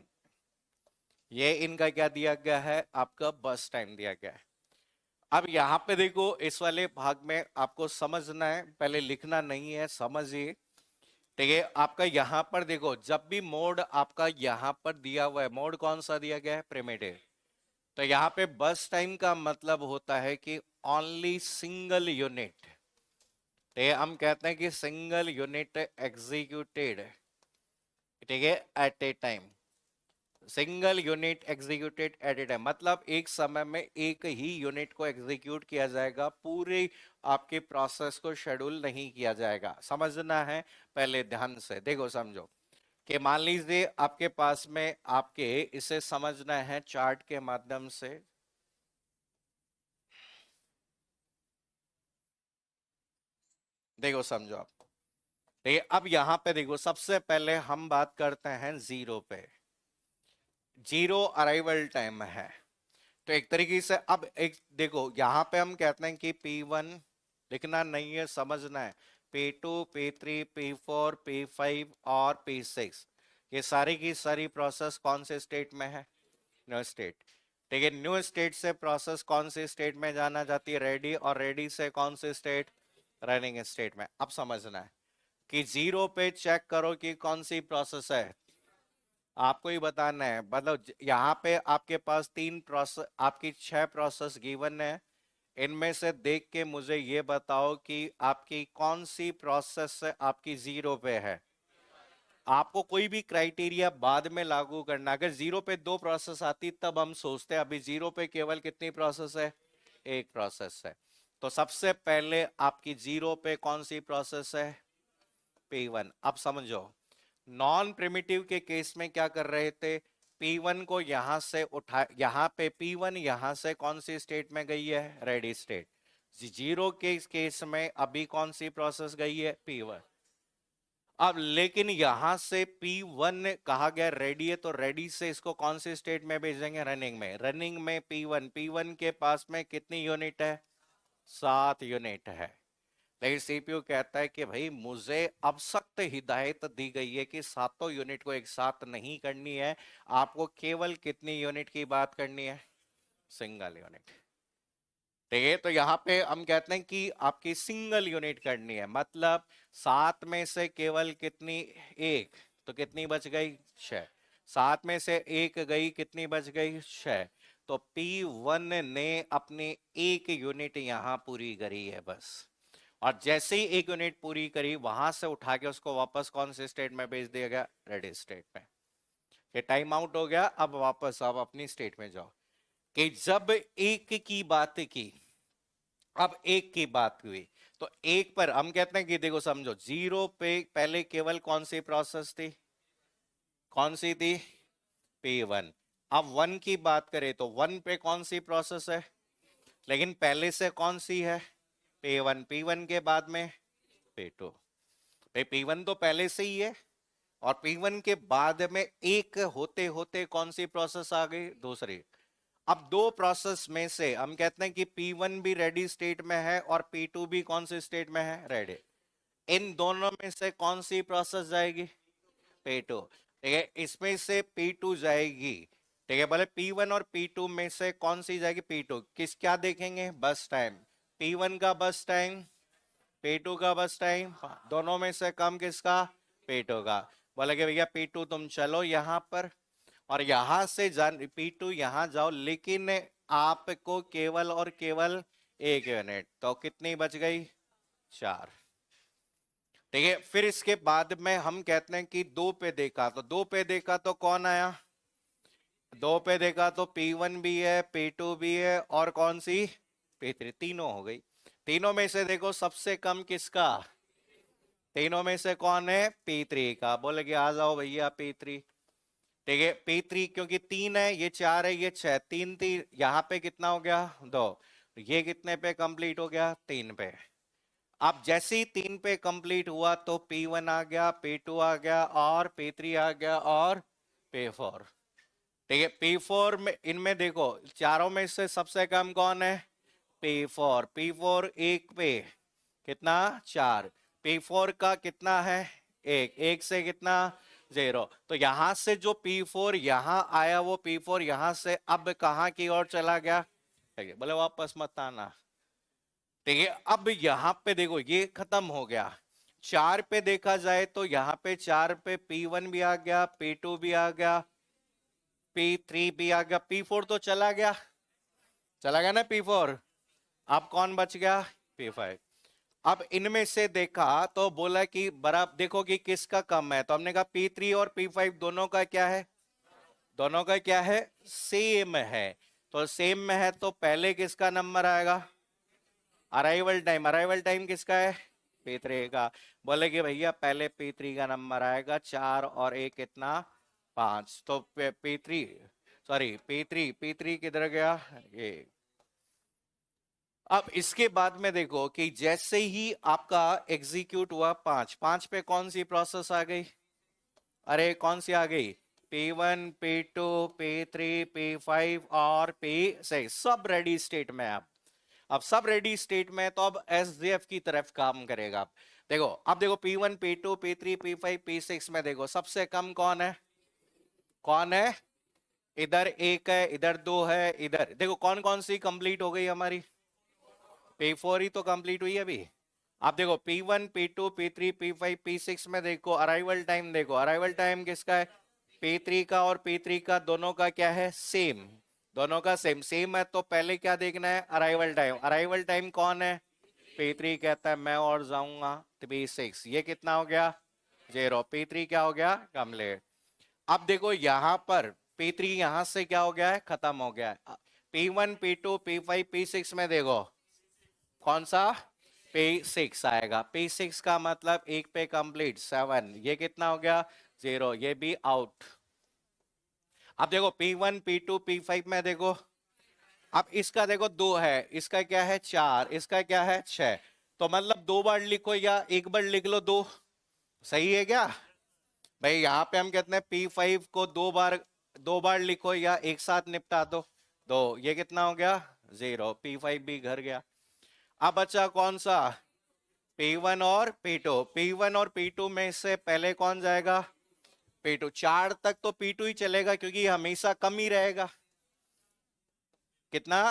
ये इनका क्या दिया गया है? आपका बस टाइम दिया गया है। अब यहाँ पे देखो इस वाले भाग में आपको समझना है, पहले लिखना नहीं है, समझिए। ठीक है, आपका यहाँ पर देखो जब भी मोड आपका यहाँ पर दिया हुआ है, मोड कौन सा दिया गया है? प्रिमिटिव। तो यहाँ पे बस टाइम का मतलब होता है कि ओनली सिंगल यूनिट, ठीक है, हम कहते हैं कि सिंगल यूनिट एग्जीक्यूटेड, ठीक है, at a time. Single unit executed at a time मतलब एक समय में एक ही यूनिट को एग्जीक्यूट किया जाएगा, पूरे आपके प्रोसेस को शेड्यूल नहीं किया जाएगा। समझना है, पहले ध्यान से देखो, समझो कि मान लीजिए आपके पास में, आपके इसे समझना है चार्ट के माध्यम से। देखो समझो आप, ठीक है, अब यहां पे देखो, सबसे पहले हम बात करते हैं जीरो पे। जीरो अराइवल टाइम है, तो एक तरीके से अब एक देखो, यहां पे हम कहते हैं कि P1 लिखना नहीं है, समझना है। P2, P3, P4, P5 और P6, ये सारी की सारी प्रोसेस कौन से स्टेट में है? New state. ठीक है, न्यू स्टेट से प्रोसेस कौन से स्टेट में जाना चाहती है? रेडी। और रेडी से कौन से स्टेट? रनिंग स्टेट में। अब समझना है कि जीरो पे चेक करो कि कौन सी प्रोसेस है, आपको ही बताना है। मतलब यहाँ पे आपके पास तीन प्रोसेस, आपकी 6 प्रोसेस गिवन है, इनमें से देख के मुझे ये बताओ कि आपकी कौन सी प्रोसेस आपकी जीरो पे है। आपको कोई भी क्राइटेरिया बाद में लागू करना, अगर जीरो पे 2 प्रोसेस आती तब हम सोचते हैं, अभी जीरो पे केवल कितनी प्रोसेस है? एक प्रोसेस है। तो सबसे पहले आपकी जीरो पे कौन सी प्रोसेस है? P1। अब समझो, नॉन प्रिमिटिव के केस में क्या कर रहे थे? P1 को यहां से उठा, यहां पे P1 यहां से कौन सी स्टेट में गई है? Ready state. जीरो के केस में अभी कौन सी प्रोसेस गई है? P1। अब लेकिन यहां से P1 कहा गया रेडी है, तो रेडी से इसको कौन सी स्टेट में भेजेंगे? रनिंग में। रनिंग में P1 के पास में कितनी यूनिट है? 7 यूनिट है। लेकिन सीपीयू कहता है कि भाई मुझे अब सख्त हिदायत दी गई है कि सातों यूनिट को एक साथ नहीं करनी है, आपको केवल कितनी यूनिट की बात करनी है? Single unit. ठीक है, तो यहां पे हम कहते हैं कि आपकी सिंगल यूनिट करनी है, मतलब 7 में से केवल कितनी? एक। तो कितनी बच गई? 6। 7 में से एक गई, कितनी बच गई? 6। तो P1 ने अपनी एक यूनिट यहां पूरी करी है बस। और जैसे ही एक यूनिट पूरी करी, वहां से उठा के उसको वापस कौन से स्टेट में भेज दिया गया? रेडी स्टेट में। ये टाइम आउट हो गया, अब वापस आप अपनी स्टेट में जाओ। कि जब एक की बात की, अब एक की बात हुई, तो एक पर हम कहते हैं कि देखो समझो, जीरो पे पहले केवल कौन सी प्रोसेस थी? कौन सी थी? P1। अब 1 की बात करें तो 1 पे कौन सी प्रोसेस है? लेकिन पहले से कौन सी है? P1। P1 के बाद में P2। भाई P1 तो पहले से ही है, और P1 के बाद में एक होते होते कौन सी प्रोसेस आ गई? दूसरी। अब दो प्रोसेस में से हम कहते हैं कि P1 भी रेडी स्टेट में है और P2 भी कौन सी स्टेट में है? रेडी। इन दोनों में से कौन सी प्रोसेस जाएगी? P2। ठीक है, इसमें से P2 जाएगी। ठीक है, बोले P1 और P2 में से कौन सी जाएगी? P2। किस क्या देखेंगे? बस टाइम। P1 का बस टाइम, P2 का बस टाइम, दोनों में से कम किसका? P2 का। बोले कि भैया P2 तुम चलो यहां पर, और यहां से जान P2 यहां जाओ, लेकिन आपको केवल और केवल एक यूनिट, तो कितनी बच गई? 4। ठीक है, फिर इसके बाद में हम कहते हैं कि 2 पे देखा, तो 2 पे देखा तो कौन आया? 2 पे देखा तो P1 भी है, P2 भी है, और कौन सी? P3। तीनों हो गई। तीनों में से देखो सबसे कम किसका? तीनों में से कौन है? P3 का। बोले कि आ जाओ भैया P3। ठीक है, P3 क्योंकि 3 है, ये 4 है, ये 6, 3 3, यहाँ पे कितना हो गया? 2। ये कितने पे कंप्लीट हो गया? 3 पे। अब जैसे ही 3 पे कंप्लीट हुआ तो P1 आ गया, P2 आ गया, और P3 आ गया, और P4। ठीक है, P4 में इनमें देखो चारों में से सबसे कम कौन है? P4। P4 एक पे कितना? 4। P4 का कितना है? एक। एक से कितना? 0। तो यहां से जो P4 यहां आया, वो P4 यहां से अब कहां की ओर चला गया? ठीक है, बोले वापस मत आना। ठीक है, अब यहां पे देखो ये खत्म हो गया। 4 पे देखा जाए तो यहां पे 4 पे P1 भी आ गया, P2 भी आ गया, P3 भी आ गया, P4 तो चला गया, चला गया ना P4। अब कौन बच गया? P5। अब इनमें से देखा तो बोला कि बराबर देखो कि किसका कम है, तो हमने कहा P3 और P5 दोनों का क्या है, दोनों का क्या है, सेम है। तो सेम में है तो पहले किसका नंबर आएगा, अराइवल टाइम, अराइवल टाइम किसका है, P3 का। बोले कि भैया पहले P3 का नंबर आएगा 4 और एक कितना 5, तो P3 सॉरी P3 किधर गया ये। अब इसके बाद में देखो कि जैसे ही आपका एग्जीक्यूट हुआ 5 पे कौन सी प्रोसेस आ गई, अरे कौन सी आ गई, P1 P2 P3 P5 और P6 सब रेडी स्टेट में है। अब सब रेडी स्टेट में, तो अब एसडीएफ की तरफ काम करेगा। देखो अब देखो P1 P2 P3 P5 P6 में देखो सबसे कम कौन है, कौन है, इधर एक है, इधर दो है, इधर देखो कौन कौन सी कंप्लीट हो गई हमारी, P4 ही तो कंप्लीट हुई है अभी। आप देखो P1 P2 P3 P5 P6 में देखो अराइवल टाइम, देखो अराइवल टाइम किसका है, P3 का और P3 का दोनों का क्या है, सेम, दोनों का सेम सेम है। तो पहले क्या देखना है, अराइवल टाइम, अराइवल टाइम कौन है, P3 कहता है मैं और जाऊंगा, P6 ये कितना हो गया 0, P3 क्या हो गया कंप्लीट। अब देखो यहां पर P3 यहां से क्या हो गया है, खत्म हो गया है। P1 P2 P5 P6 में देखो कौन सा, P6 आएगा, P6 का मतलब एक पे कंप्लीट 7, ये कितना हो गया 0, ये भी आउट। अब देखो P1 P2 P5 में देखो, अब इसका देखो 2 है, इसका क्या है 4, इसका क्या है 6, तो मतलब 2 बार लिखो या एक बार लिख लो, दो सही है क्या भाई। यहाँ पे हम कहते हैं P5 को 2 बार लिखो या एक साथ निपटा दो, दो, ये कितना हो गया 0, P5 भी घर गया। अब बचा कौन सा, P1 और P2, P1 और P2 में से पहले कौन जाएगा, P2, 4 तक तो P2 ही चलेगा क्योंकि हमेशा कम ही रहेगा, कितना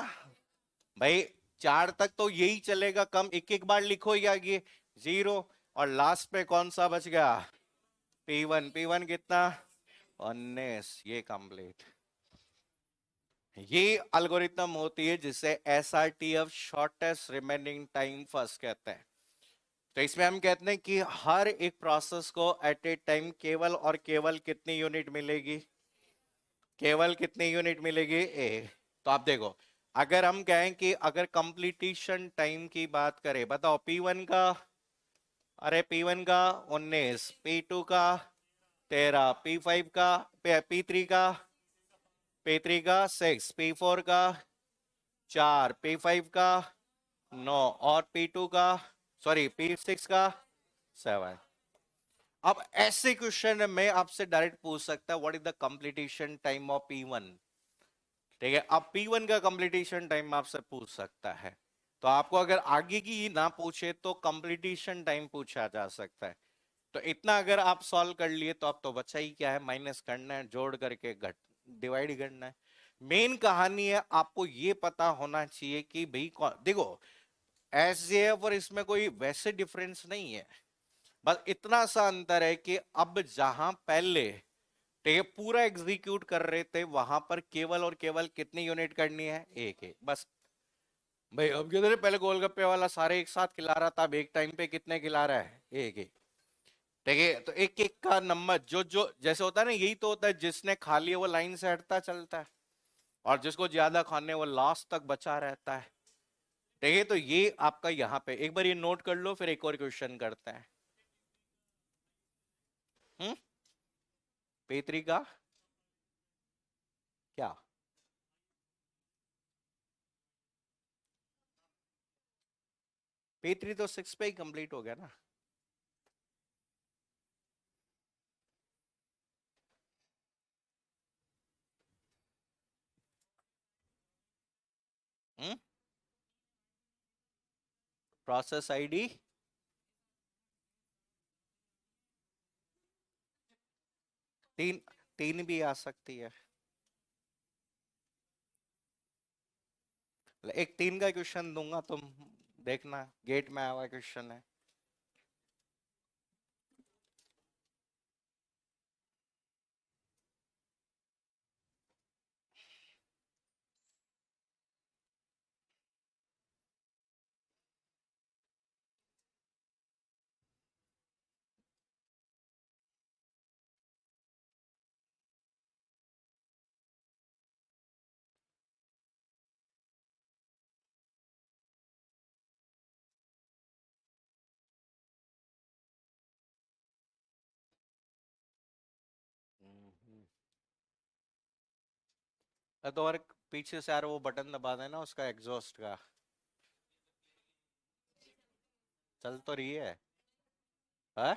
भाई 4 तक तो यही चलेगा कम, एक एक बार लिखो या ये 0, और लास्ट पे कौन सा बच गया P1, P1 कितना 19, ये कंप्लीट। ये अल्गोरिथम होती है जिसे SRTF shortest remaining time first कहते हैं। तो इसमें हम कहते हैं कि हर एक प्रोसेस को एट ए टाइम केवल और केवल कितनी यूनिट मिलेगी, केवल कितनी यूनिट मिलेगी ए। तो आप देखो अगर हम कहें कि अगर कंप्लीटेशन टाइम की बात करें, बताओ P1 का, अरे P1 का 19, P2 का 13, P5 का, P3 का, P3 का 6, P4 का 4, P5 का 9 और P2 का सॉरी P6 का 7। अब ऐसे क्वेश्चन में आपसे डायरेक्ट पूछ सकता है what is the completion time of P1, ठीक है। अब P1 का कंप्लीटेशन टाइम आपसे पूछ सकता है, तो आपको अगर आगे की ना पूछे तो कंप्लीटेशन टाइम पूछा जा सकता है। तो इतना अगर आप सॉल्व कर लिए तो आप तो बच्चा ही क्या है, माइनस करना है, जोड़ करके घट डिवाइड करना है। मेन कहानी है आपको ये पता होना चाहिए कि भाई देखो एसजेएफ और इसमें कोई वैसे डिफरेंस नहीं है, बस इतना सा अंतर है कि अब जहां पहले टेप पूरा एग्जीक्यूट कर रहे थे वहां पर केवल और केवल कितनी यूनिट करनी है, एक है बस। भाई अब किधर पहले गोलगप्पे वाला सारे एक साथ खिला रहा था, अब एक टाइम पे कितने खिला रहा है, एक ही, ठीक है। तो एक एक का नंबर जो जो जैसे होता है ना, यही तो होता है, जिसने खा लिया वो लाइन से हटता चलता है और जिसको ज्यादा खाने वो लास्ट तक बचा रहता है, ठीक है। तो ये आपका यहाँ पे एक बार ये नोट कर लो, फिर एक और क्वेश्चन करते हैं। हम्म, P3 का क्या, P3 तो 6 पे ही कंप्लीट हो गया ना। प्रोसेस आईडी तीन, तीन भी आ सकती है। एक 3 का क्वेश्चन दूंगा, तुम देखना, गेट में आया हुआ क्वेश्चन है। तो और पीछे से यार वो बटन दबा देना उसका एग्जॉस्ट का। चल तो रही है। हाँ,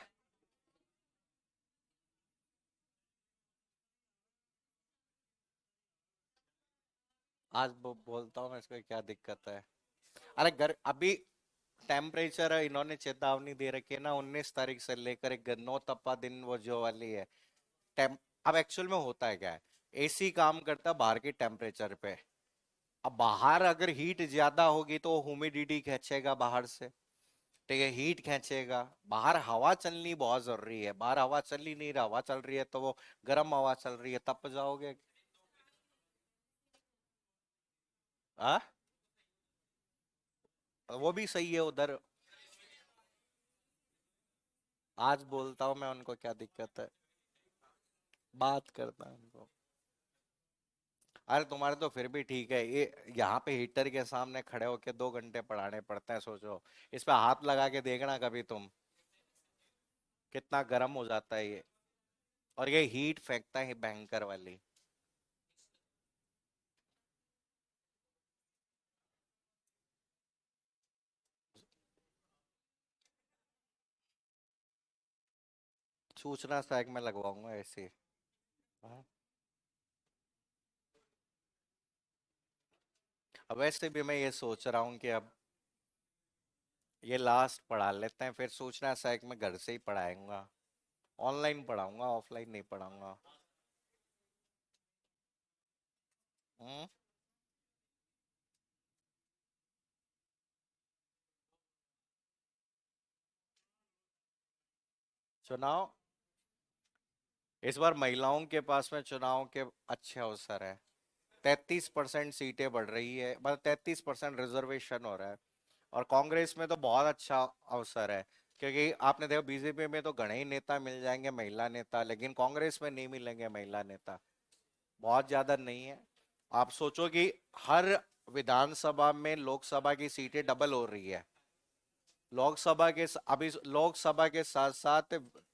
आज बोलता हूँ मैं इसको क्या दिक्कत है। अरे घर अभी टेम्परेचर इन्होंने चेतावनी दे रखी है ना 19 तारीख से लेकर एक नौ तपा दिन वो जो वाली है। टेम अब एक्चुअल में होता है क्या है, एसी काम करता है बाहर के टेम्परेचर पे। अब बाहर अगर हीट ज्यादा होगी तो ह्यूमिडिटी खींचेगा बाहर से। ठीक है, हीट खींचेगा। बाहर हवा चलनी बहुत जरूरी है, बाहर हवा चल ही नहीं रहा, हवा चल रही है तो वो गर्म हवा चल रही है, तप जाओगे। आ? वो भी सही है उधर। आज बोलता हूँ मैं उनको क्या दिक्कत है, बात करता है उनको। अरे तुम्हारे तो फिर भी ठीक है, ये यहाँ पे हीटर के सामने खड़े होके 2 घंटे पढ़ाने पड़ते हैं, सोचो। इस पे हाथ लगा के देखना कभी तुम, कितना गर्म हो जाता है ये। और ये हीट फेंकता है भयंकर वाली। सूचना सहायक में लगवाऊंगा ऐसे। हाँ। अब वैसे भी मैं ये सोच रहा हूँ कि अब ये लास्ट पढ़ा लेते हैं, फिर सूचना सहायक में घर से ही पढ़ाऊंगा। ऑनलाइन पढ़ाऊंगा, ऑफलाइन नहीं पढ़ाऊंगा। हम्म। चुनाव, इस बार महिलाओं के पास में चुनाव के अच्छे अवसर है। 33% सीटें बढ़ रही है, मतलब 33% रिजर्वेशन हो रहा है। और कांग्रेस में तो बहुत अच्छा अवसर है, क्योंकि आपने देखा बीजेपी में तो घणे ही नेता मिल जाएंगे महिला नेता, लेकिन कांग्रेस में नहीं मिलेंगे महिला नेता। बहुत ज्यादा नहीं है। आप सोचो कि हर विधानसभा में लोकसभा की सीटें डबल हो रही है। अभी लोकसभा के साथ साथ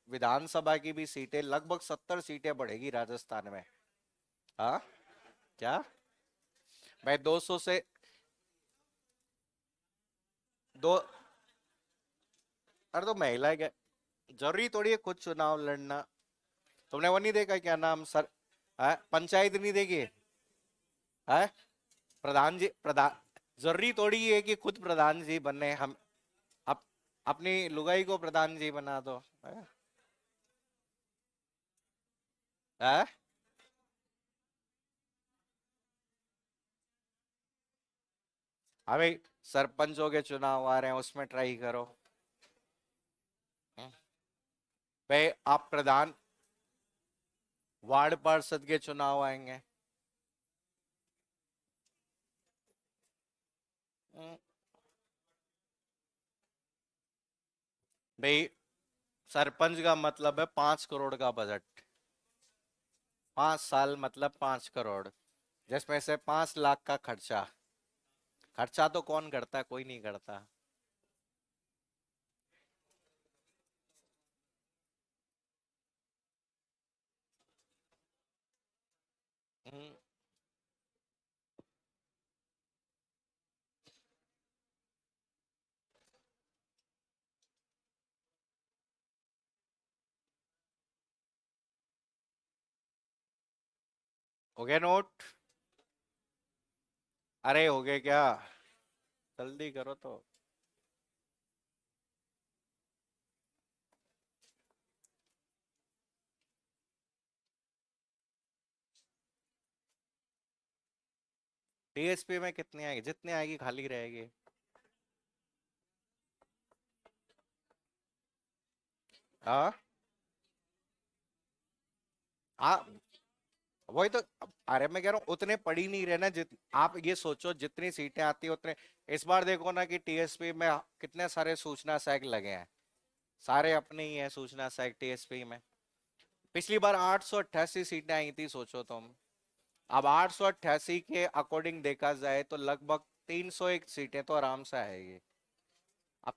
विधानसभा की भी सीटें लगभग 70 सीटें बढ़ेगी राजस्थान में। हाँ। क्या? भाई 200 से दो। अरे तो महिला क्या, जरूरी थोड़ी है खुद चुनाव लड़ना। तुमने वो नहीं देखा क्या नाम सर, पंचायत नहीं देखी है? प्रधान जी, प्रधान, जरूरी थोड़ी है कि खुद प्रधान जी बने हम। अप, अपनी लुगाई को प्रधान जी बना दो। है? है? हाँ भाई, सरपंचों के चुनाव आ रहे हैं उसमें ट्राई करो। हम्म। भाई आप प्रधान, वार्ड पार्षद के चुनाव आएंगे। हम्म। भाई सरपंच का मतलब है 5 करोड़ का बजट। 5 साल मतलब 5 करोड़, जिसमें से 5 लाख का खर्चा। खर्चा तो कौन करता है, कोई नहीं करता। हम्म। हो गया नोट? अरे हो गए क्या? जल्दी करो तो। टीएसपी में कितनी आएगी, जितनी आएगी खाली रहेगी। हाँ। हाँ, वही तो। अरे मैं कह रहा हूँ उतने पढ़ ही नहीं रहे ना, आप ये सोचो जितनी सीटें आती है उतने। इस बार देखो ना कि टीएसपी में कितने सारे सूचना सैग लगे हैं। सारे अपने ही हैं सूचना सैग टीएसपी में। पिछली बार 888 सीटें आई थी, सोचो तुम। अब 888 के अकॉर्डिंग देखा जाए तो लगभग 301 सीटें तो आराम से आएगी। अब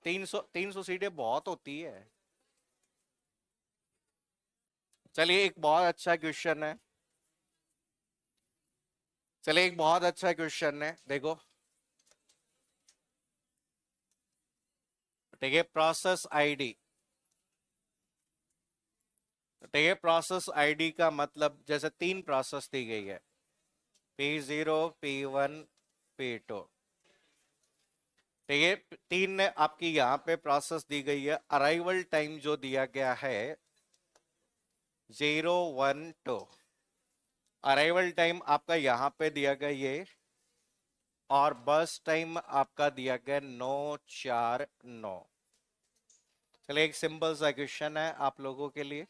300 सीटें बहुत होती है। चलिए एक बहुत अच्छा क्वेश्चन है। चलिए एक बहुत अच्छा क्वेश्चन है, देखो। ठीक है, प्रोसेस आईडी। ठीक है, प्रोसेस आईडी का मतलब जैसे तीन प्रोसेस दी गई है, P0, P1, P2। ठीक है, तीन ने आपकी यहाँ पे प्रोसेस दी गई है। अराइवल टाइम जो दिया गया है 012। अराइवल टाइम आपका यहाँ पे दिया गया ये, और बस टाइम आपका दिया गया 949। चलिए एक सिंपल सा क्वेश्चन है आप लोगों के लिए।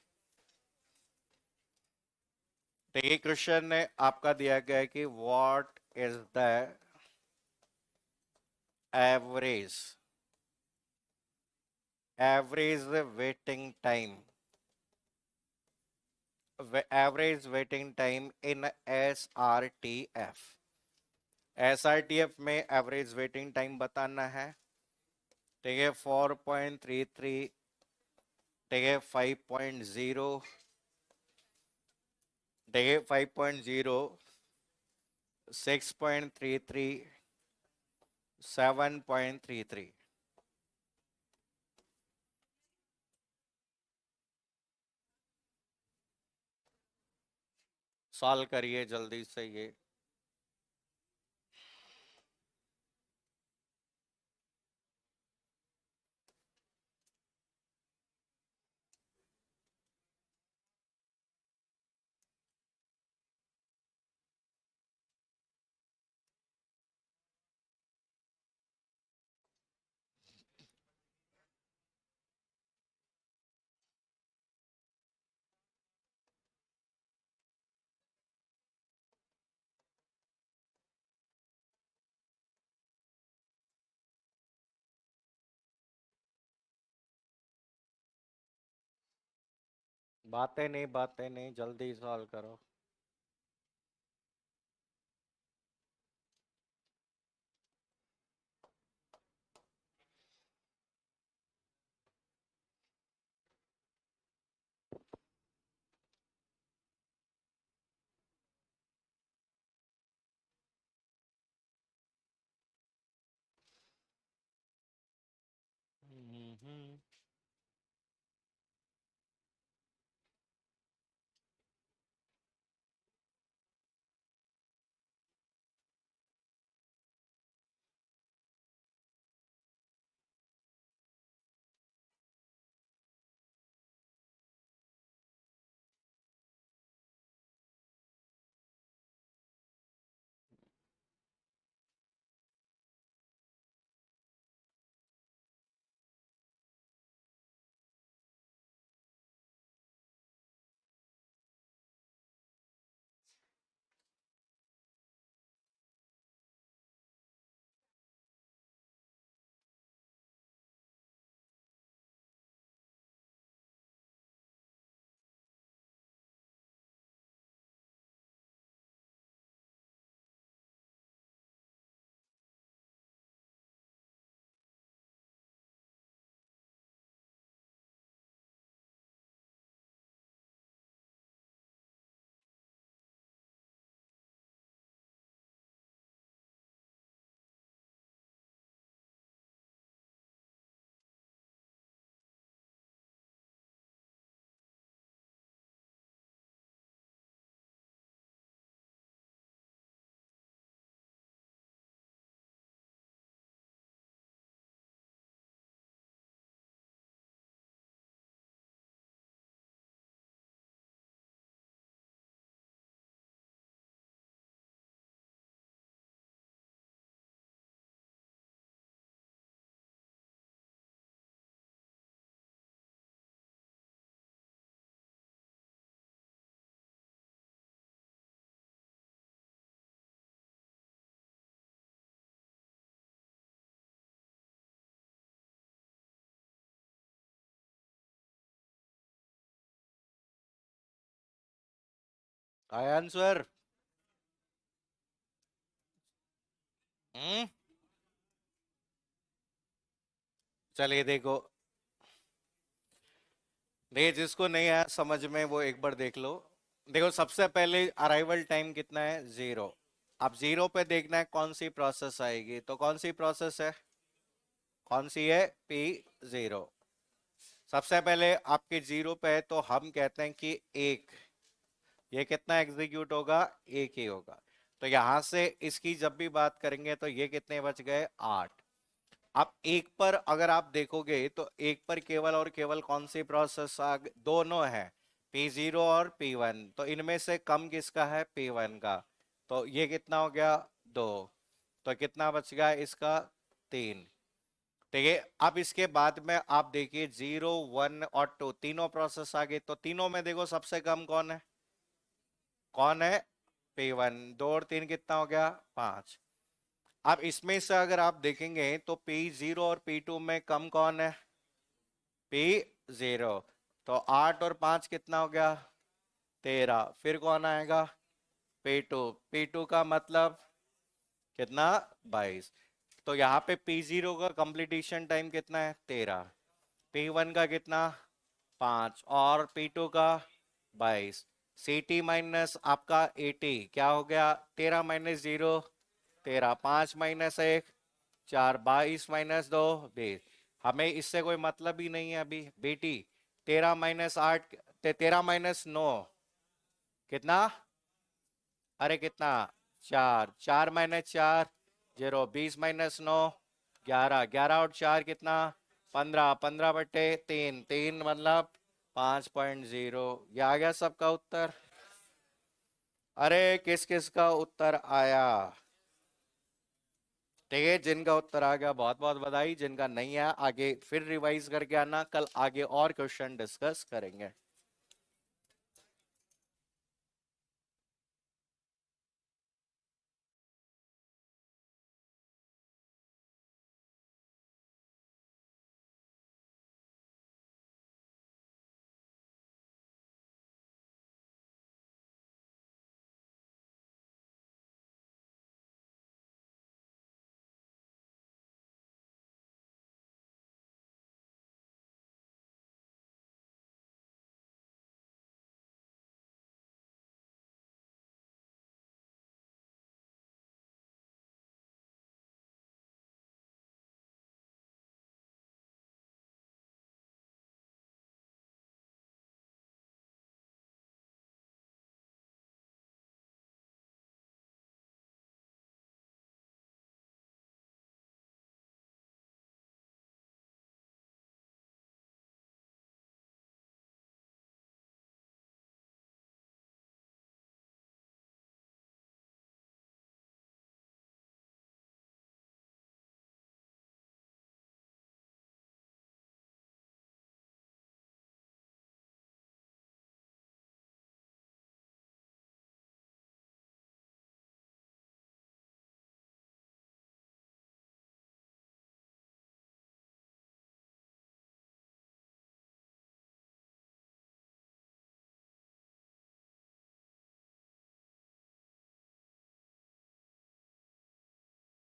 तो ये क्वेश्चन ने आपका दिया गया है कि what is the average average waiting time, average waiting time in SRTF। SRTF में एवरेज वेटिंग टाइम बताना है। ठीक है, 4.33। ठीक है, 5.0। ठीक है, 5.0, 6.33, 7.33। सॉल्व करिए जल्दी से ये। बातें नहीं, जल्दी सॉल्व करो। हम्म। आया आंसर? हम्म। चलिए देखो, देखिए जिसको नहीं आया समझ में वो एक बार देख लो। देखो सबसे पहले अराइवल टाइम कितना है, 0। अब 0 पे देखना है कौन सी प्रोसेस आएगी, तो कौन सी प्रोसेस है, कौन सी है, P0। सबसे पहले आपके 0 पे है तो हम कहते हैं कि एक, ये कितना एग्जीक्यूट होगा, एक ही होगा। तो यहां से इसकी जब भी बात करेंगे तो ये कितने बच गए, 8। अब एक पर अगर आप देखोगे तो एक पर केवल और केवल कौन सी प्रोसेस दोनों है, P0 और P1, तो इनमें से कम किसका है, P1 का। तो ये कितना हो गया, 2। तो कितना बच गया इसका, 3। ठीक है, अब इसके बाद में आप देखिए 0, 1 और 2 तीनों प्रोसेस आ गए, तो तीनों में देखो सबसे कम कौन है, कौन है, P1। 2 और 3 कितना हो गया, 5। अब इसमें से अगर आप देखेंगे तो P0 और P2 में कम कौन है, P0। तो 8 और 5 कितना हो गया, 13। फिर कौन आएगा, P2। P2 का मतलब कितना, 22। तो यहाँ पे P0 का कंप्लीटेशन टाइम कितना है, 13। P1 का कितना, 5, और P2 का 22। CT माइनस आपका 80 क्या हो गया, 13 माइनस 0, 13, 5 माइनस 1, 4, 22 माइनस 2, 20। हमें इससे कोई मतलब ही नहीं है अभी बेटी। 13 माइनस 8, 13 माइनस 9 कितना, अरे कितना, 4, 4 माइनस 4, 0, 20 माइनस 9, 11, 11 और 4 कितना, 15, 15 बटे 3, 3 मतलब 5.0। ये आ गया सबका उत्तर। अरे किस किस का उत्तर आया, ठीक है, जिनका उत्तर आ गया बहुत बहुत बधाई, जिनका नहीं आया आगे फिर रिवाइज करके आना, कल आगे और क्वेश्चन डिस्कस करेंगे।